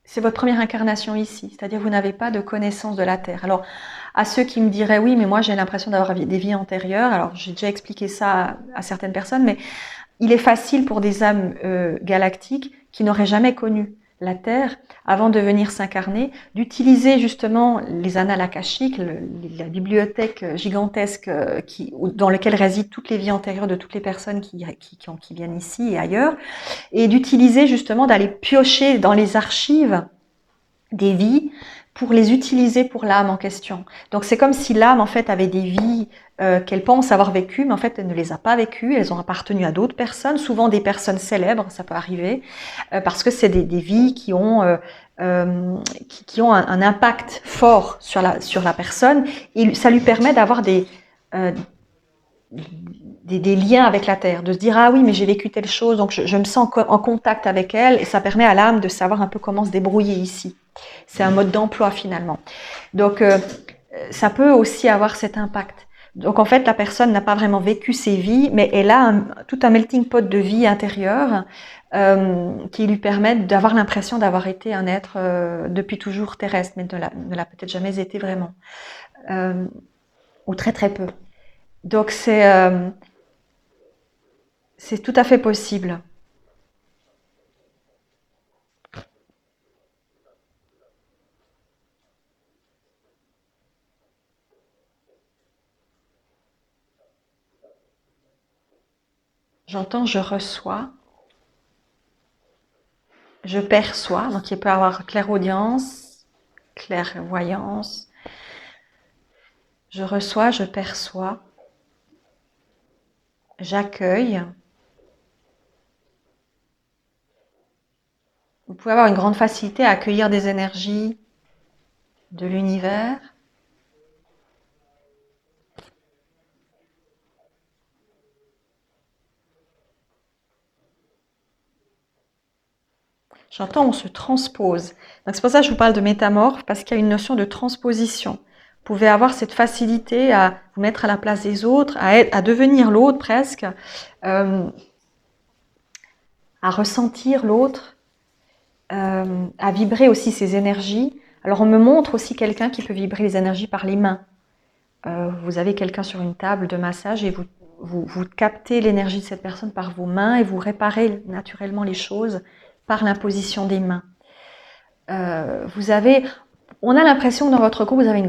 c'est votre première incarnation ici, c'est-à-dire vous n'avez pas de connaissance de la Terre. Alors, à ceux qui me diraient, oui, mais moi j'ai l'impression d'avoir des vies antérieures, alors j'ai déjà expliqué ça à certaines personnes, mais il est facile pour des âmes galactiques qui n'auraient jamais connu la Terre avant de venir s'incarner, d'utiliser justement les annales akashiques, la bibliothèque gigantesque dans laquelle résident toutes les vies antérieures de toutes les personnes qui viennent ici et ailleurs, et d'utiliser justement, d'aller piocher dans les archives des vies pour les utiliser pour l'âme en question. Donc c'est comme si l'âme en fait avait des vies qu'elle pense avoir vécues, mais en fait elle ne les a pas vécues, elles ont appartenu à d'autres personnes, souvent des personnes célèbres, ça peut arriver, parce que c'est des vies qui ont un impact fort sur la personne, et ça lui permet d'avoir des liens avec la Terre, de se dire ah oui mais j'ai vécu telle chose, donc je me sens en contact avec elle, et ça permet à l'âme de savoir un peu comment se débrouiller ici. C'est un mode d'emploi finalement. Donc ça peut aussi avoir cet impact. Donc en fait la personne n'a pas vraiment vécu ses vies, mais elle a tout un melting pot de vie intérieure qui lui permettent d'avoir l'impression d'avoir été un être depuis toujours terrestre, mais ne l'a peut-être jamais été vraiment, ou très très peu. Donc c'est tout à fait possible. J'entends, je reçois, je perçois, donc il peut y avoir clairaudience, clairvoyance. Je reçois, je perçois, j'accueille. Vous pouvez avoir une grande facilité à accueillir des énergies de l'univers. J'entends, on se transpose. Donc c'est pour ça que je vous parle de métamorphe, parce qu'il y a une notion de transposition. Vous pouvez avoir cette facilité à vous mettre à la place des autres, à devenir l'autre presque, à ressentir l'autre, à vibrer aussi ses énergies. Alors on me montre aussi quelqu'un qui peut vibrer les énergies par les mains. Vous avez quelqu'un sur une table de massage et vous captez l'énergie de cette personne par vos mains et vous réparez naturellement les choses par l'imposition des mains. On a l'impression que dans votre groupe, vous avez une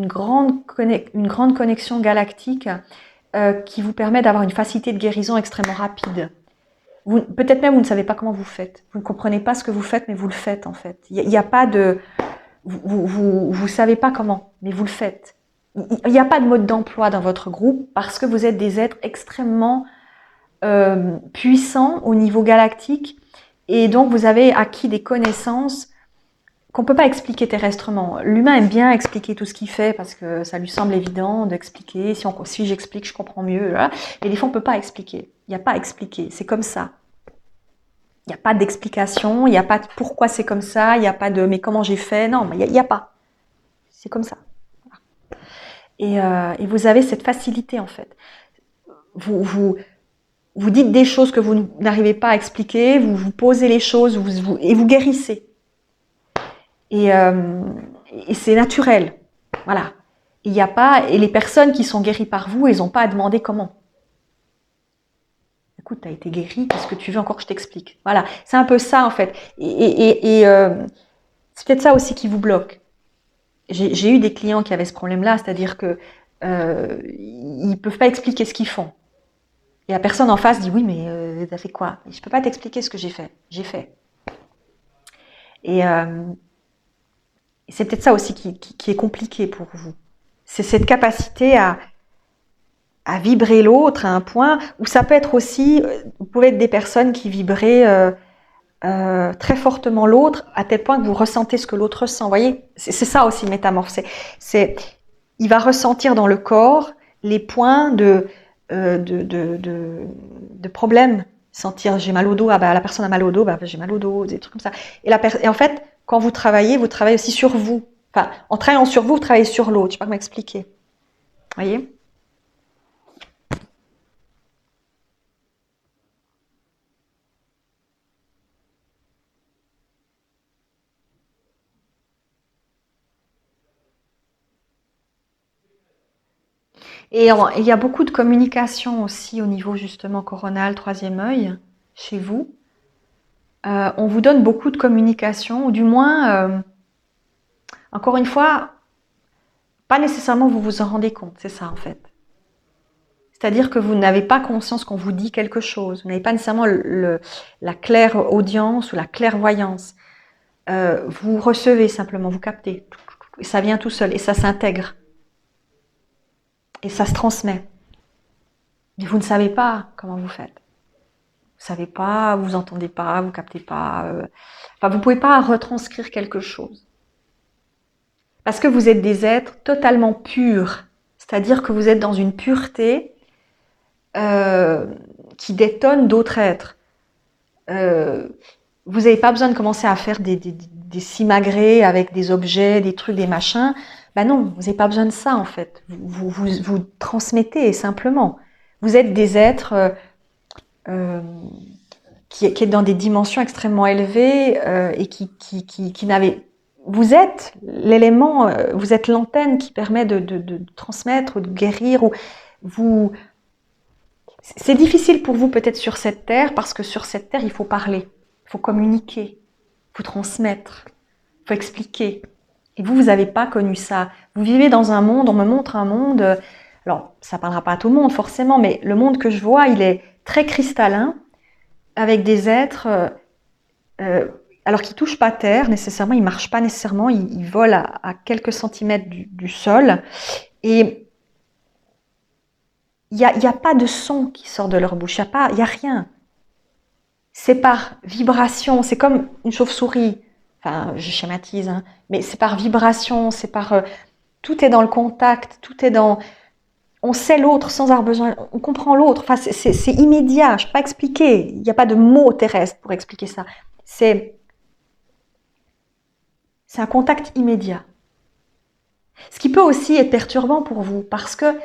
grande connexion galactique qui vous permet d'avoir une facilité de guérison extrêmement rapide. Peut-être même vous ne savez pas comment vous faites. Vous ne comprenez pas ce que vous faites, mais vous le faites en fait. Il n'y a pas de... Vous savez pas comment, mais vous le faites. Il n'y a pas de mode d'emploi dans votre groupe parce que vous êtes des êtres extrêmement puissants au niveau galactique et donc vous avez acquis des connaissances qu'on peut pas expliquer terrestrement. L'humain aime bien expliquer tout ce qu'il fait parce que ça lui semble évident d'expliquer. Si j'explique, je comprends mieux. Voilà. Et des fois, on peut pas expliquer. Il n'y a pas à expliquer. C'est comme ça. Il n'y a pas d'explication. Il n'y a pas de pourquoi c'est comme ça. Il n'y a pas de mais comment j'ai fait. Non, mais il n'y a pas. C'est comme ça. Et vous avez cette facilité en fait. Vous dites des choses que vous n'arrivez pas à expliquer. Vous posez les choses et vous guérissez. Et c'est naturel, voilà. Il n'y a pas, et les personnes qui sont guéries par vous, elles n'ont pas à demander comment. Écoute, tu as été guérie, qu'est-ce que tu veux encore que je t'explique? Voilà, c'est un peu ça en fait. Et c'est peut-être ça aussi qui vous bloque. J'ai eu des clients qui avaient ce problème-là, c'est-à-dire que ils peuvent pas expliquer ce qu'ils font. Et la personne en face dit oui, mais t'as fait quoi? Je peux pas t'expliquer ce que j'ai fait. J'ai fait. Et c'est peut-être ça aussi qui est compliqué pour vous. C'est cette capacité à vibrer l'autre à un point où ça peut être aussi, vous pouvez être des personnes qui vibrez très fortement l'autre à tel point que vous ressentez ce que l'autre ressent. Vous voyez, c'est ça aussi métamorphe. Il va ressentir dans le corps les points de problèmes. Sentir j'ai mal au dos, ah bah la personne a mal au dos, bah j'ai mal au dos, des trucs comme ça. Et en fait, quand vous travaillez aussi sur vous. Enfin, en travaillant sur vous, vous travaillez sur l'autre. Je sais pas comment expliquer. Vous voyez? Et il y a beaucoup de communication aussi au niveau justement coronal, troisième œil, chez vous. On vous donne beaucoup de communication, ou du moins, encore une fois, pas nécessairement vous vous en rendez compte, c'est ça en fait. C'est-à-dire que vous n'avez pas conscience qu'on vous dit quelque chose, vous n'avez pas nécessairement la claire audience ou la clairvoyance. Vous recevez simplement, vous captez, et ça vient tout seul, et ça s'intègre. Et ça se transmet. Mais vous ne savez pas comment vous faites. Vous savez pas, vous entendez pas, vous captez pas. Enfin, vous pouvez pas retranscrire quelque chose. Parce que vous êtes des êtres totalement purs. C'est-à-dire que vous êtes dans une pureté qui détonne d'autres êtres. Vous n'avez pas besoin de commencer à faire des simagrées avec des objets, des trucs, des machins. Ben non, vous n'avez pas besoin de ça en fait. Vous transmettez simplement. Vous êtes des êtres qui est dans des dimensions extrêmement élevées et qui n'avait. Vous êtes l'élément, vous êtes l'antenne qui permet de transmettre, de guérir. Ou vous. C'est difficile pour vous peut-être sur cette terre parce que sur cette terre il faut parler, il faut communiquer, il faut transmettre, il faut expliquer. Et vous n'avez pas connu ça. Vous vivez dans un monde, on me montre un monde. Alors ça parlera pas à tout le monde forcément, mais le monde que je vois, il est très cristallin, avec des êtres, alors qu'ils touchent pas terre nécessairement, ils marchent pas nécessairement, ils volent à quelques centimètres du sol, et il y a pas de son qui sort de leur bouche, il y a rien. C'est par vibration, c'est comme une chauve-souris. Enfin, je schématise, hein, mais c'est par vibration, c'est par tout est dans le contact, tout est dans. On sait l'autre sans avoir besoin, on comprend l'autre. Enfin, c'est immédiat. Je ne peux pas expliquer. Il n'y a pas de mots terrestres pour expliquer ça. C'est un contact immédiat. Ce qui peut aussi être perturbant pour vous, parce que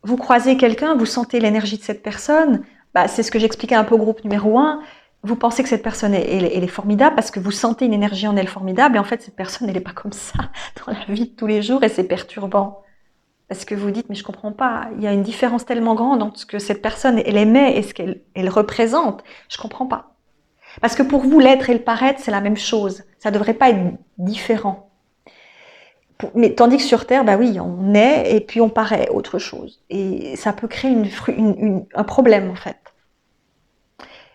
vous croisez quelqu'un, vous sentez l'énergie de cette personne. Bah, c'est ce que j'expliquais un peu au groupe numéro 1. Vous pensez que cette personne elle est formidable parce que vous sentez une énergie en elle formidable, et en fait cette personne elle n'est pas comme ça dans la vie de tous les jours, et c'est perturbant. Parce que vous dites, mais je comprends pas, il y a une différence tellement grande entre ce que cette personne, elle aimait et ce qu'elle représente. Je comprends pas. Parce que pour vous, l'être et le paraître, c'est la même chose. Ça devrait pas être différent. Mais tandis que sur Terre, bah oui, on est et puis on paraît autre chose. Et ça peut créer un problème, en fait.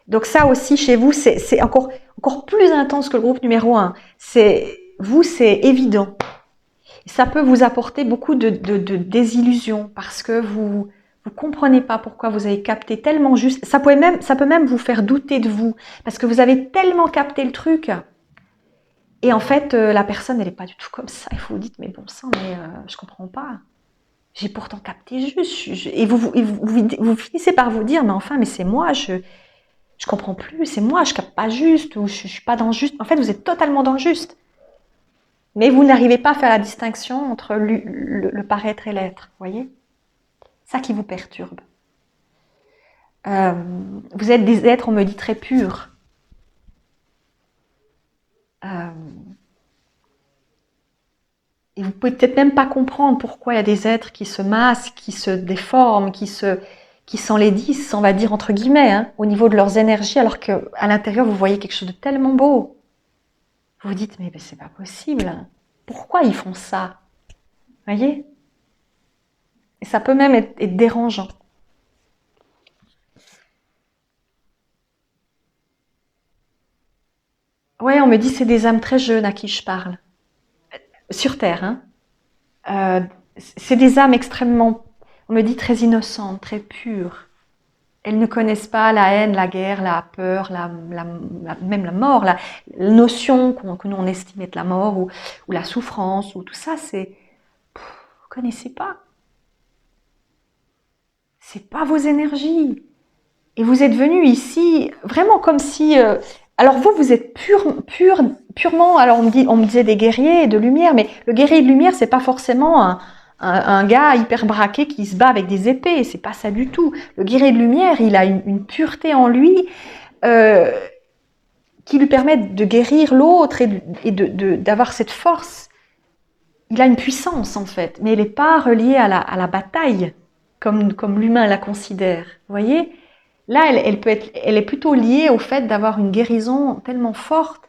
Donc ça aussi, chez vous, c'est encore plus intense que le groupe numéro 1. Vous, c'est évident. Ça peut vous apporter beaucoup de désillusions parce que vous comprenez pas pourquoi vous avez capté tellement juste. Ça peut même vous faire douter de vous parce que vous avez tellement capté le truc Et en fait, la personne, elle n'est pas du tout comme ça. Et vous vous dites, mais bon sang, mais je comprends pas. J'ai pourtant capté juste. Et vous finissez par vous dire, mais enfin, mais c'est moi, je comprends plus, c'est moi, je capte pas juste, ou je suis pas dans le juste. En fait, vous êtes totalement dans le juste. Mais vous n'arrivez pas à faire la distinction entre le paraître et l'être, vous voyez? Ça qui vous perturbe. Euh, vous êtes des êtres, on me dit, très purs. Euh, et vous pouvez peut-être même pas comprendre pourquoi il y a des êtres qui se masquent, qui se déforment, qui s'enlaidissent, on va dire entre guillemets, hein, au niveau de leurs énergies, alors qu'à l'intérieur, vous voyez quelque chose de tellement beau. Vous vous dites, mais c'est pas possible. Pourquoi ils font ça? Vous voyez? Et ça peut même être dérangeant. Ouais, on me dit c'est des âmes très jeunes à qui je parle. Sur Terre, hein. Euh, c'est des âmes extrêmement, on me dit très innocentes, très pures. Elles ne connaissent pas la haine, la guerre, la peur, même la mort, la notion que nous on estime être la mort ou la souffrance ou tout ça, vous connaissez pas. C'est pas vos énergies. Et vous êtes venu ici vraiment comme si, alors vous êtes purement. Alors on me disait des guerriers de lumière, mais le guerrier de lumière c'est pas forcément un gars hyper braqué qui se bat avec des épées. C'est pas ça du tout. Le guerrier de lumière, il a une pureté en lui euh, qui lui permet de guérir l'autre et d'avoir cette force. Il a une puissance en fait, mais elle n'est pas reliée à la bataille comme l'humain la considère. Vous voyez? Là, elle est plutôt liée au fait d'avoir une guérison tellement forte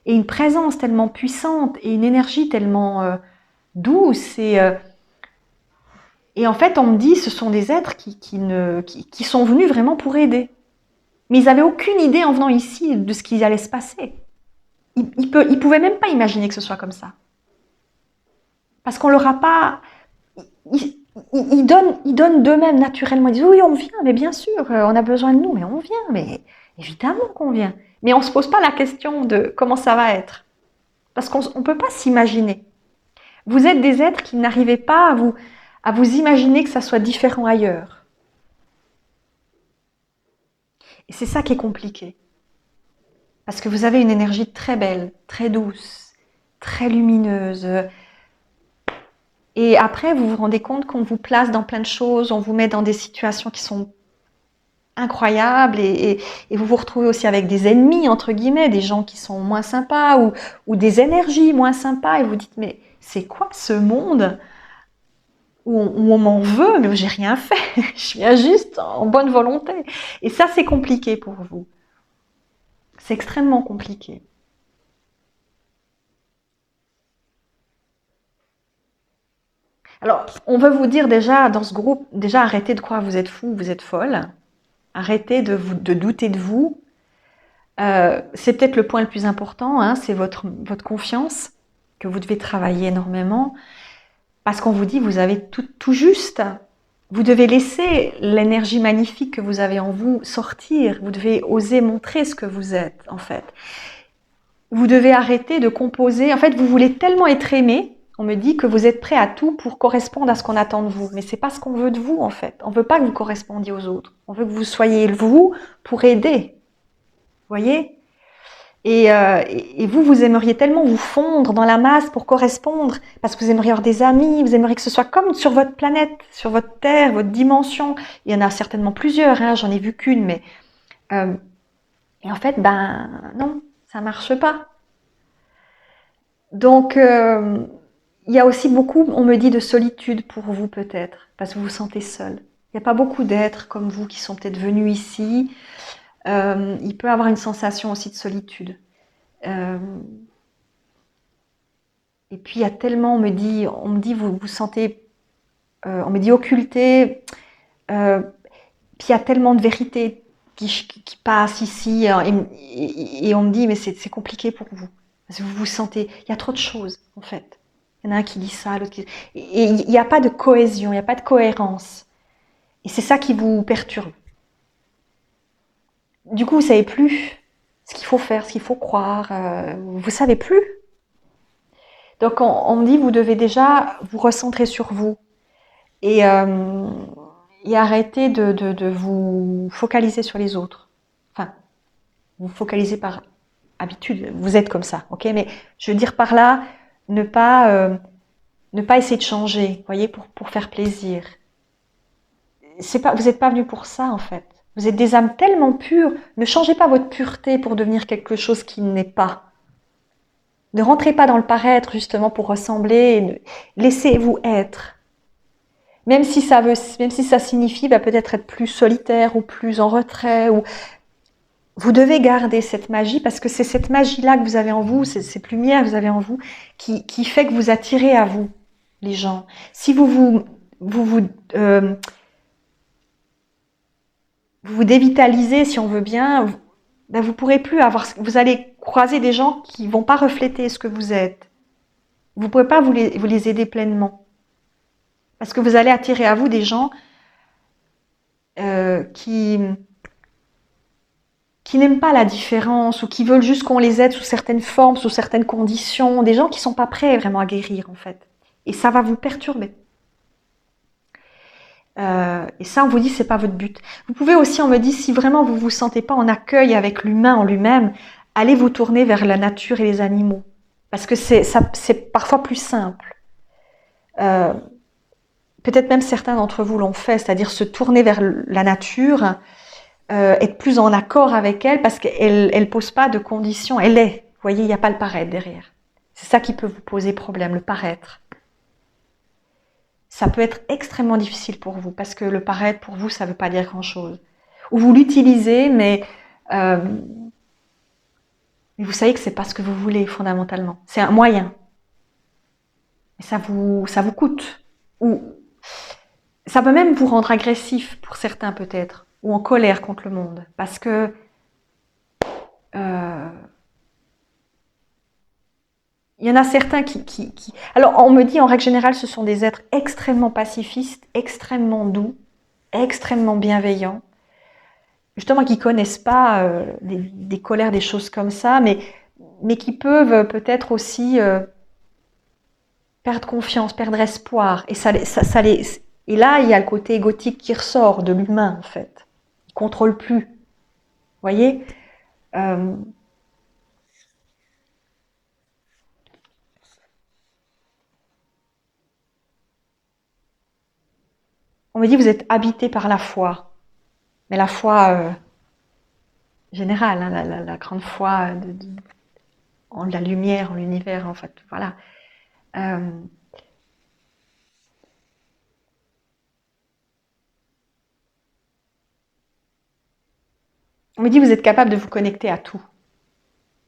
et une présence tellement puissante et une énergie tellement douce. Et en fait, on me dit, ce sont des êtres qui sont venus vraiment pour aider. Mais ils n'avaient aucune idée en venant ici de ce qui allait se passer. Ils pouvaient même pas imaginer que ce soit comme ça. Parce qu'on leur a pas... Ils donnent d'eux-mêmes naturellement. Ils disent oui, on vient, mais bien sûr, on a besoin de nous, mais on vient, mais évidemment qu'on vient. Mais on ne se pose pas la question de comment ça va être. Parce qu'on ne peut pas s'imaginer. Vous êtes des êtres qui n'arrivez pas à vous imaginer que ça soit différent ailleurs. Et c'est ça qui est compliqué. Parce que vous avez une énergie très belle, très douce, très lumineuse. Et après, vous vous rendez compte qu'on vous place dans plein de choses, on vous met dans des situations qui sont incroyables et vous vous retrouvez aussi avec des ennemis, entre guillemets, des gens qui sont moins sympas ou des énergies moins sympas et vous dites mais c'est quoi ce monde où on m'en veut mais j'ai rien fait, je viens juste en bonne volonté. Et ça c'est compliqué pour vous. C'est extrêmement compliqué. Alors, on veut vous dire déjà dans ce groupe, déjà arrêtez de croire que vous êtes fou, vous êtes folle. Arrêtez de douter de vous. C'est peut-être le point le plus important, hein, c'est votre confiance que vous devez travailler énormément parce qu'on vous dit vous avez tout juste. Vous devez laisser l'énergie magnifique que vous avez en vous sortir. Vous devez oser montrer ce que vous êtes en fait. Vous devez arrêter de composer. En fait, vous voulez tellement être aimé. On me dit que vous êtes prêt à tout pour correspondre à ce qu'on attend de vous. Mais c'est pas ce qu'on veut de vous en fait. On veut pas que vous correspondiez aux autres. On veut que vous soyez vous pour aider. Vous voyez? Et vous aimeriez tellement vous fondre dans la masse pour correspondre, parce que vous aimeriez avoir des amis, vous aimeriez que ce soit comme sur votre planète, sur votre Terre, votre dimension. Il y en a certainement plusieurs, hein, j'en ai vu qu'une, mais... et en fait, ben non, ça marche pas. Donc, il y a aussi beaucoup, on me dit, de solitude pour vous peut-être, parce que vous vous sentez seul. Il n'y a pas beaucoup d'êtres comme vous qui sont peut-être venus ici. Il peut avoir une sensation aussi de solitude. Et puis il y a tellement, on me dit vous vous sentez, on me dit occulté. Puis il y a tellement de vérité qui passe ici et on me dit mais c'est compliqué pour vous parce que vous vous sentez, il y a trop de choses en fait. Il y en a un qui dit ça, l'autre qui... Et il n'y a pas de cohésion, il n'y a pas de cohérence. Et c'est ça qui vous perturbe. Du coup, vous savez plus ce qu'il faut faire, ce qu'il faut croire. Vous savez plus. Donc on me dit, vous devez déjà vous recentrer sur vous et, euh, et arrêter de vous focaliser sur les autres. Enfin, vous focalisez par habitude, vous êtes comme ça, ok? Mais je veux dire par là, ne pas, euh, ne pas essayer de changer, vous voyez, pour faire plaisir. C'est pas, vous n'êtes pas venu pour ça en fait. Vous êtes des âmes tellement pures. Ne changez pas votre pureté pour devenir quelque chose qui n'est pas. Ne rentrez pas dans le paraître justement pour ressembler. Laissez-vous être. Même si ça signifie peut-être être plus solitaire ou plus en retrait. Ou vous devez garder cette magie parce que c'est cette magie-là que vous avez en vous, cette lumière que vous avez en vous, qui fait que vous attirez à vous les gens. Si vous dévitalisez, si on veut bien, vous pourrez plus avoir, vous allez croiser des gens qui vont pas refléter ce que vous êtes. Vous pouvez pas vous les aider pleinement. Parce que vous allez attirer à vous des gens qui n'aiment pas la différence ou qui veulent juste qu'on les aide sous certaines formes, sous certaines conditions, des gens qui sont pas prêts vraiment à guérir en fait. Et ça va vous perturber. Et ça, on vous dit, c'est pas votre but. Vous pouvez aussi, on me dit, si vraiment vous vous sentez pas en accueil avec l'humain en lui-même, allez vous tourner vers la nature et les animaux, parce que c'est parfois plus simple. Peut-être même certains d'entre vous l'ont fait, c'est-à-dire se tourner vers la nature, être plus en accord avec elle, parce qu'elle pose pas de conditions. Elle est. Vous voyez, il n'y a pas le paraître derrière. C'est ça qui peut vous poser problème, le paraître. Ça peut être extrêmement difficile pour vous, parce que le paraître, pour vous, ça ne veut pas dire grand-chose. Ou vous l'utilisez, mais vous savez que c'est pas ce que vous voulez, fondamentalement. C'est un moyen. Et ça vous coûte. Ou ça peut même vous rendre agressif, pour certains peut-être, ou en colère contre le monde. Parce que il y en a certains qui... Alors, on me dit, en règle générale, ce sont des êtres extrêmement pacifistes, extrêmement doux, extrêmement bienveillants. Justement, qui connaissent pas des colères, des choses comme ça, mais qui peuvent peut-être aussi perdre confiance, perdre espoir. Et et là, il y a le côté égotique qui ressort de l'humain, en fait. Il ne contrôle plus. Vous voyez On me dit, vous êtes habité par la foi. Mais la foi générale, hein, la grande foi en la lumière, en l'univers, en fait. Voilà. Euh, on me dit, vous êtes capable de vous connecter à tout.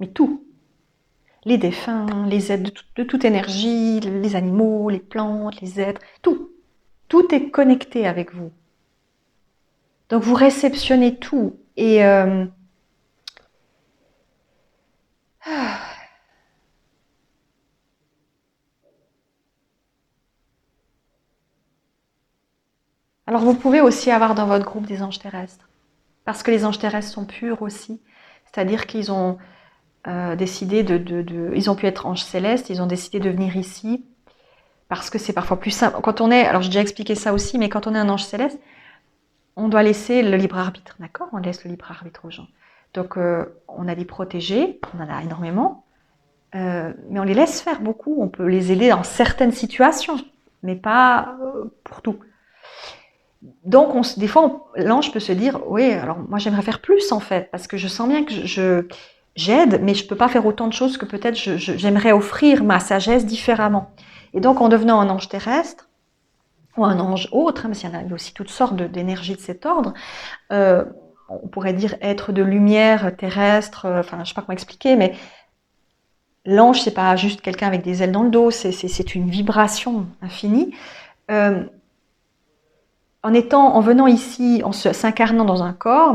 Mais tout. Les défunts, les êtres de toute énergie, les animaux, les plantes, les êtres, tout. Tout est connecté avec vous. Donc vous réceptionnez tout. Et alors vous pouvez aussi avoir dans votre groupe des anges terrestres. Parce que les anges terrestres sont purs aussi. C'est-à-dire qu'ils ont décidé ils ont pu être anges célestes, ils ont décidé de venir ici. Parce que c'est parfois plus simple. Quand on est, alors j'ai déjà expliqué ça aussi, mais quand on est un ange céleste, on doit laisser le libre arbitre, d'accord? On laisse le libre arbitre aux gens. Donc on a des protégés, on en a énormément, mais on les laisse faire beaucoup. On peut les aider dans certaines situations, mais pas pour tout. Donc des fois, l'ange peut se dire, oui, alors moi j'aimerais faire plus en fait, parce que je sens bien que j'aide, mais je peux pas faire autant de choses que peut-être j'aimerais offrir ma sagesse différemment. Et donc en devenant un ange terrestre, ou un ange autre, hein, parce qu'il y en a aussi toutes sortes d'énergies de cet ordre, on pourrait dire être de lumière terrestre, enfin je sais pas comment expliquer, mais l'ange c'est pas juste quelqu'un avec des ailes dans le dos, c'est une vibration infinie. En venant ici, en s'incarnant dans un corps,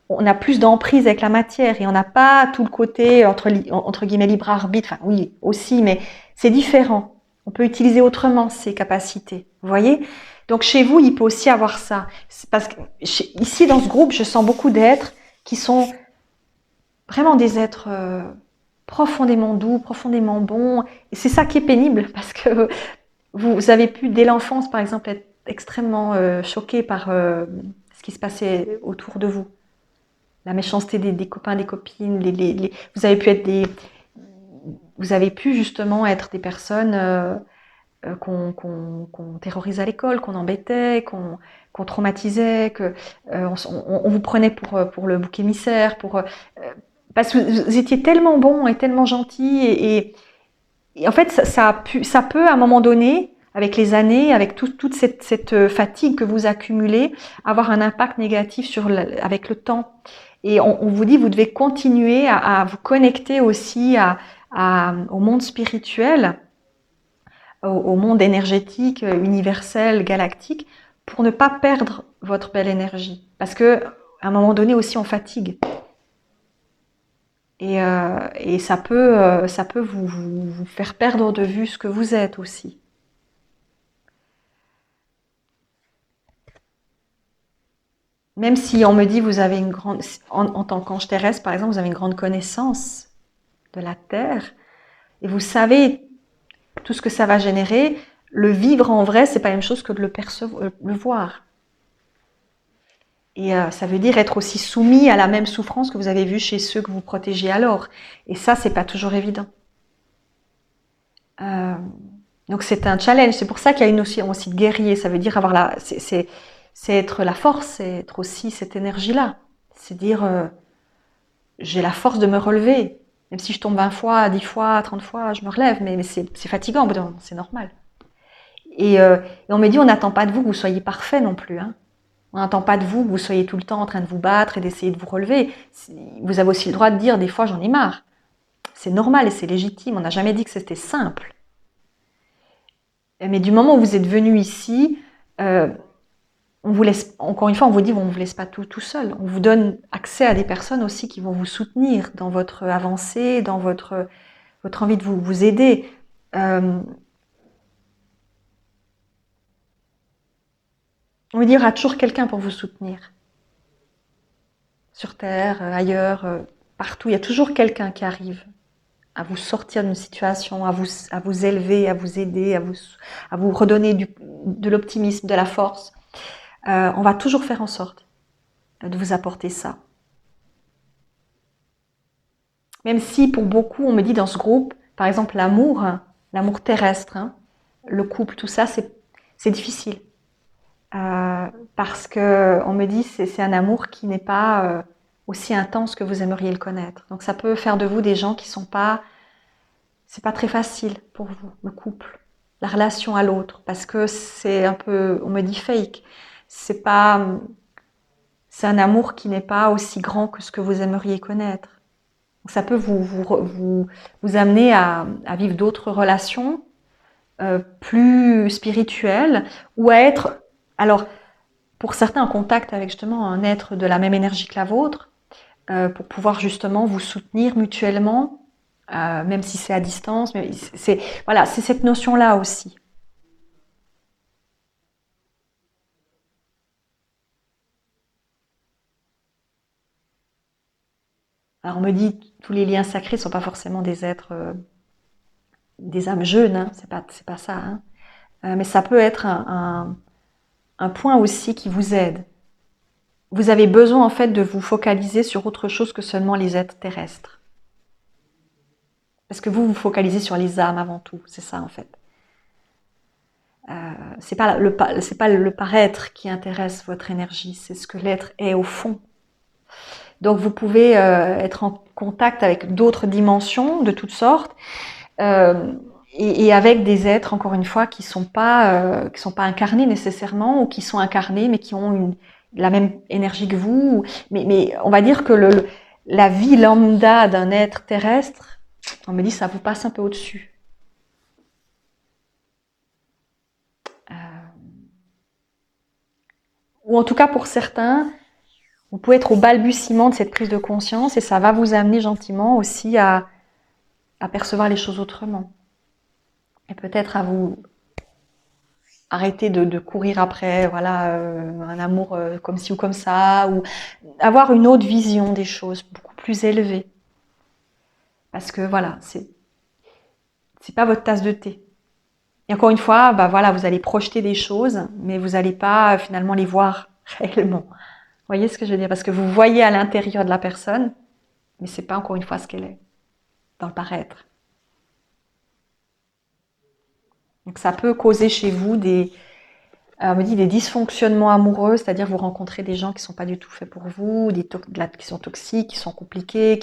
on a plus d'emprise avec la matière et on n'a pas tout le côté entre guillemets libre arbitre. Enfin oui aussi, mais c'est différent. On peut utiliser autrement ses capacités. Vous voyez? Donc chez vous, il peut aussi avoir ça. Parce que ici dans ce groupe, je sens beaucoup d'êtres qui sont vraiment des êtres profondément doux, profondément bon. Et c'est ça qui est pénible parce que vous avez pu, dès l'enfance, par exemple, être extrêmement choqué par ce qui se passait autour de vous. La méchanceté des copains, des copines, vous avez pu être vous avez pu justement être des personnes qu'on terrorisait à l'école, qu'on embêtait, qu'on traumatisait, on vous prenait pour le bouc émissaire, parce que vous étiez tellement bon et tellement gentil et en fait ça peut à un moment donné, avec les années, avec toute cette fatigue que vous accumulez, avoir un impact négatif avec le temps. Et on vous dit, vous devez continuer à vous connecter aussi au monde spirituel, au monde énergétique, universel, galactique, pour ne pas perdre votre belle énergie. Parce que à un moment donné aussi, on fatigue. Et ça peut vous faire perdre de vue ce que vous êtes aussi. Même si on me dit vous avez une grande, en tant qu'ange terrestre par exemple, vous avez une grande connaissance de la Terre et vous savez tout ce que ça va générer, le vivre en vrai, c'est pas la même chose que de le percevoir, le voir. Et ça veut dire être aussi soumis à la même souffrance que vous avez vue chez ceux que vous protégez alors. Et ça, c'est pas toujours évident. Donc c'est un challenge. C'est pour ça qu'il y a une notion aussi de guerrier. Ça veut dire avoir c'est être la force, c'est être aussi cette énergie-là. C'est dire j'ai la force de me relever. Même si je tombe 20 fois, 10 fois, 30 fois, je me relève. Mais c'est fatigant, c'est normal. Et on me dit on n'attend pas de vous que vous soyez parfait non plus. Hein. On n'attend pas de vous que vous soyez tout le temps en train de vous battre et d'essayer de vous relever. Vous avez aussi le droit de dire des fois j'en ai marre. C'est normal et c'est légitime. On n'a jamais dit que c'était simple. Mais du moment où vous êtes venu ici, on vous laisse, encore une fois, on vous dit on ne vous laisse pas tout seul. On vous donne accès à des personnes aussi qui vont vous soutenir dans votre avancée, dans votre envie de vous aider. On vous dit, il y aura toujours quelqu'un pour vous soutenir. Sur Terre, ailleurs, partout, il y a toujours quelqu'un qui arrive à vous sortir d'une situation, à vous élever, à vous aider, à vous redonner de l'optimisme, de la force. On va toujours faire en sorte de vous apporter ça. Même si pour beaucoup, on me dit dans ce groupe, par exemple l'amour terrestre, hein, le couple, tout ça, c'est difficile. Parce que on me dit c'est un amour qui n'est pas aussi intense que vous aimeriez le connaître. Donc ça peut faire de vous des gens qui sont pas, c'est pas très facile pour vous, le couple, la relation à l'autre, parce que c'est un peu, on me dit fake. C'est un amour qui n'est pas aussi grand que ce que vous aimeriez connaître. Donc ça peut vous amener à vivre d'autres relations plus spirituelles ou à être, alors pour certains en contact avec justement un être de la même énergie que la vôtre, pour pouvoir justement vous soutenir mutuellement, même si c'est à distance. Mais c'est cette notion-là aussi. Alors on me dit tous les liens sacrés ne sont pas forcément des êtres, des âmes jeunes, hein, c'est pas ça. Hein. Mais ça peut être un point aussi qui vous aide. Vous avez besoin en fait de vous focaliser sur autre chose que seulement les êtres terrestres. Parce que vous focalisez sur les âmes avant tout, c'est ça en fait. C'est pas le paraître qui intéresse votre énergie, c'est ce que l'être est au fond. Donc vous pouvez être en contact avec d'autres dimensions de toutes sortes et avec des êtres encore une fois qui sont pas incarnés nécessairement ou qui sont incarnés mais qui ont la même énergie que vous. Mais on va dire que la vie lambda d'un être terrestre, on me dit ça vous passe un peu au-dessus. Ou en tout cas pour certains, vous pouvez être au balbutiement de cette prise de conscience et ça va vous amener gentiment aussi à percevoir les choses autrement. Et peut-être à vous arrêter de courir après un amour comme ci ou comme ça, ou avoir une autre vision des choses, beaucoup plus élevée. Parce que voilà, c'est pas votre tasse de thé. Et encore une fois, bah voilà, vous allez projeter des choses, mais vous n'allez pas finalement les voir réellement. Vous voyez ce que je veux dire? Parce que vous voyez à l'intérieur de la personne, mais c'est pas encore une fois ce qu'elle est, dans le paraître. Donc ça peut causer chez vous on me dit des dysfonctionnements amoureux, c'est-à-dire vous rencontrez des gens qui sont pas du tout faits pour vous, qui sont toxiques, qui sont compliqués,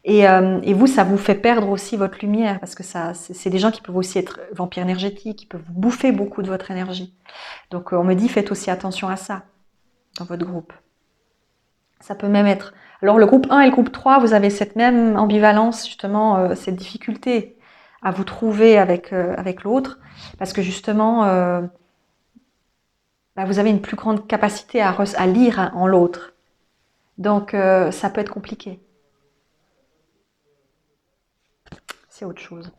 et vous, ça vous fait perdre aussi votre lumière, parce que c'est des gens qui peuvent aussi être vampires énergétiques, qui peuvent vous bouffer beaucoup de votre énergie. Donc on me dit faites aussi attention à ça dans votre groupe. Ça peut même être... Alors le groupe 1 et le groupe 3, vous avez cette même ambivalence, justement, cette difficulté à vous trouver avec l'autre, parce que justement, vous avez une plus grande capacité à lire en l'autre. Donc ça peut être compliqué. C'est autre chose.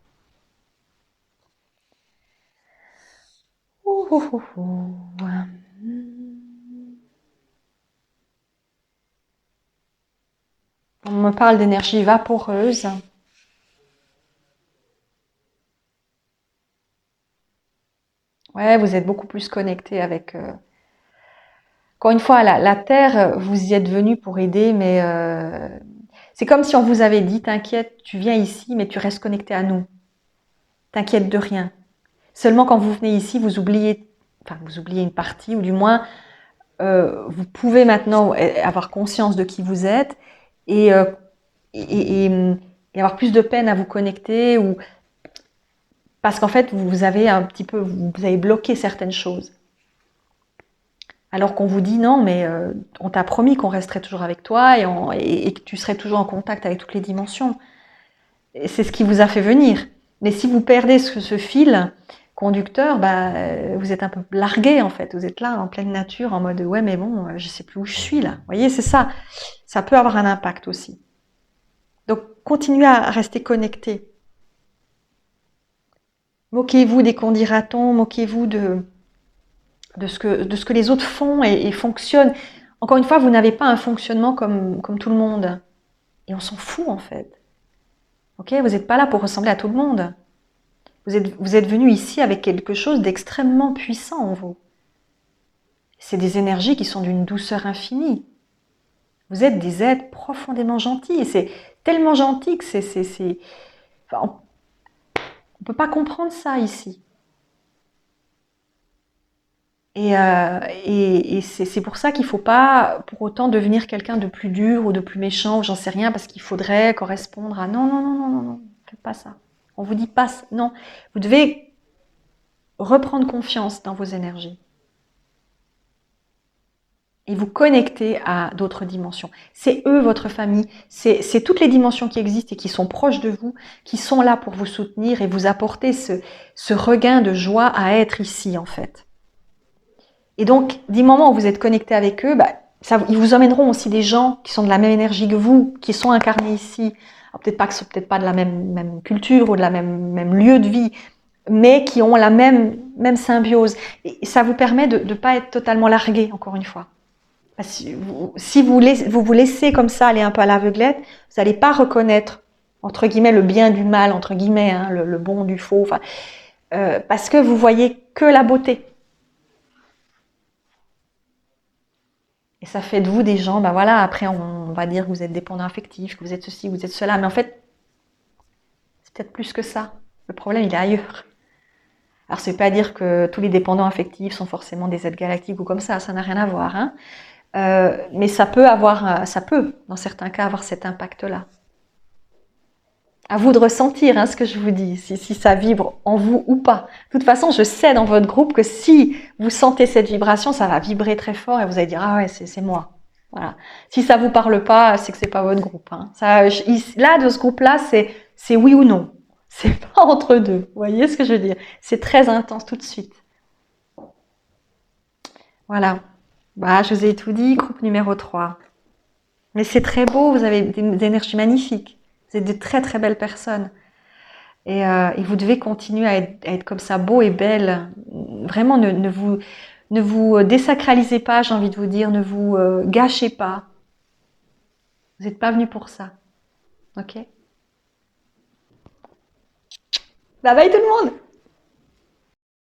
Ouh, ouh, ouh, ouh. On me parle d'énergie vaporeuse. Ouais, vous êtes beaucoup plus connecté avec... Encore une fois, la Terre, vous y êtes venu pour aider, mais c'est comme si on vous avait dit, t'inquiète, tu viens ici, mais tu restes connecté à nous. T'inquiète de rien. Seulement quand vous venez ici, vous oubliez une partie, ou du moins, vous pouvez maintenant avoir conscience de qui vous êtes et, et, et, et avoir plus de peine à vous connecter, ou parce qu'en fait, vous avez vous avez bloqué certaines choses. Alors qu'on vous dit non, mais on t'a promis qu'on resterait toujours avec toi et que tu serais toujours en contact avec toutes les dimensions. Et c'est ce qui vous a fait venir. Mais si vous perdez ce fil conducteur, vous êtes un peu largué en fait. Vous êtes là en pleine nature en mode ouais mais bon, je sais plus où je suis là. Vous voyez, c'est ça. Ça peut avoir un impact aussi. Donc continuez à rester connecté. Moquez-vous des qu'on dira-t-on, moquez-vous de ce que les autres font et fonctionnent. Encore une fois, vous n'avez pas un fonctionnement comme tout le monde. Et on s'en fout en fait. Ok, vous n'êtes pas là pour ressembler à tout le monde. Vous êtes venu ici avec quelque chose d'extrêmement puissant en vous. C'est des énergies qui sont d'une douceur infinie. Vous êtes des êtres profondément gentils. Et c'est tellement gentil que Enfin, on ne peut pas comprendre ça ici. Et c'est pour ça qu'il ne faut pas pour autant devenir quelqu'un de plus dur ou de plus méchant ou j'en sais rien parce qu'il faudrait correspondre à non, non, non, non, non, non, faites pas ça. On vous dit pas, non. Vous devez reprendre confiance dans vos énergies et vous connecter à d'autres dimensions. C'est eux, votre famille, c'est toutes les dimensions qui existent et qui sont proches de vous, qui sont là pour vous soutenir et vous apporter ce regain de joie à être ici en fait. Et donc, du moment où vous êtes connecté avec eux, ils vous emmèneront aussi des gens qui sont de la même énergie que vous, qui sont incarnés ici. Peut-être pas de la même culture ou de la même lieu de vie, mais qui ont la même symbiose. Et ça vous permet de ne pas être totalement largué, encore une fois. Si vous vous laissez comme ça aller un peu à l'aveuglette, vous n'allez pas reconnaître, entre guillemets, le bien du mal, entre guillemets, hein, le bon du faux, parce que vous voyez que la beauté. Et ça fait de vous des gens, après on va dire que vous êtes dépendant affectif, que vous êtes ceci, vous êtes cela, mais en fait, c'est peut-être plus que ça. Le problème, il est ailleurs. Alors, ça ne veut pas dire que tous les dépendants affectifs sont forcément des êtres galactiques ou comme ça n'a rien à voir. Hein. Mais ça peut, dans certains cas, avoir cet impact-là. À vous de ressentir ce que je vous dis, si ça vibre en vous ou pas. De toute façon, je sais dans votre groupe que si vous sentez cette vibration, ça va vibrer très fort et vous allez dire « Ah ouais, c'est moi ». Voilà. Si ça vous parle pas, c'est que c'est pas votre groupe. Hein. Là, de ce groupe-là, c'est oui ou non. C'est pas entre deux. Vous voyez ce que je veux dire? C'est très intense tout de suite. Voilà. Je vous ai tout dit, groupe numéro 3. Mais c'est très beau, vous avez des énergies magnifiques. Vous êtes de très très belles personnes. Et vous devez continuer à être comme ça, beau et belle. Vraiment, ne vous désacralisez pas, j'ai envie de vous dire. Ne vous gâchez pas. Vous n'êtes pas venu pour ça. Ok? Bye bye tout le monde!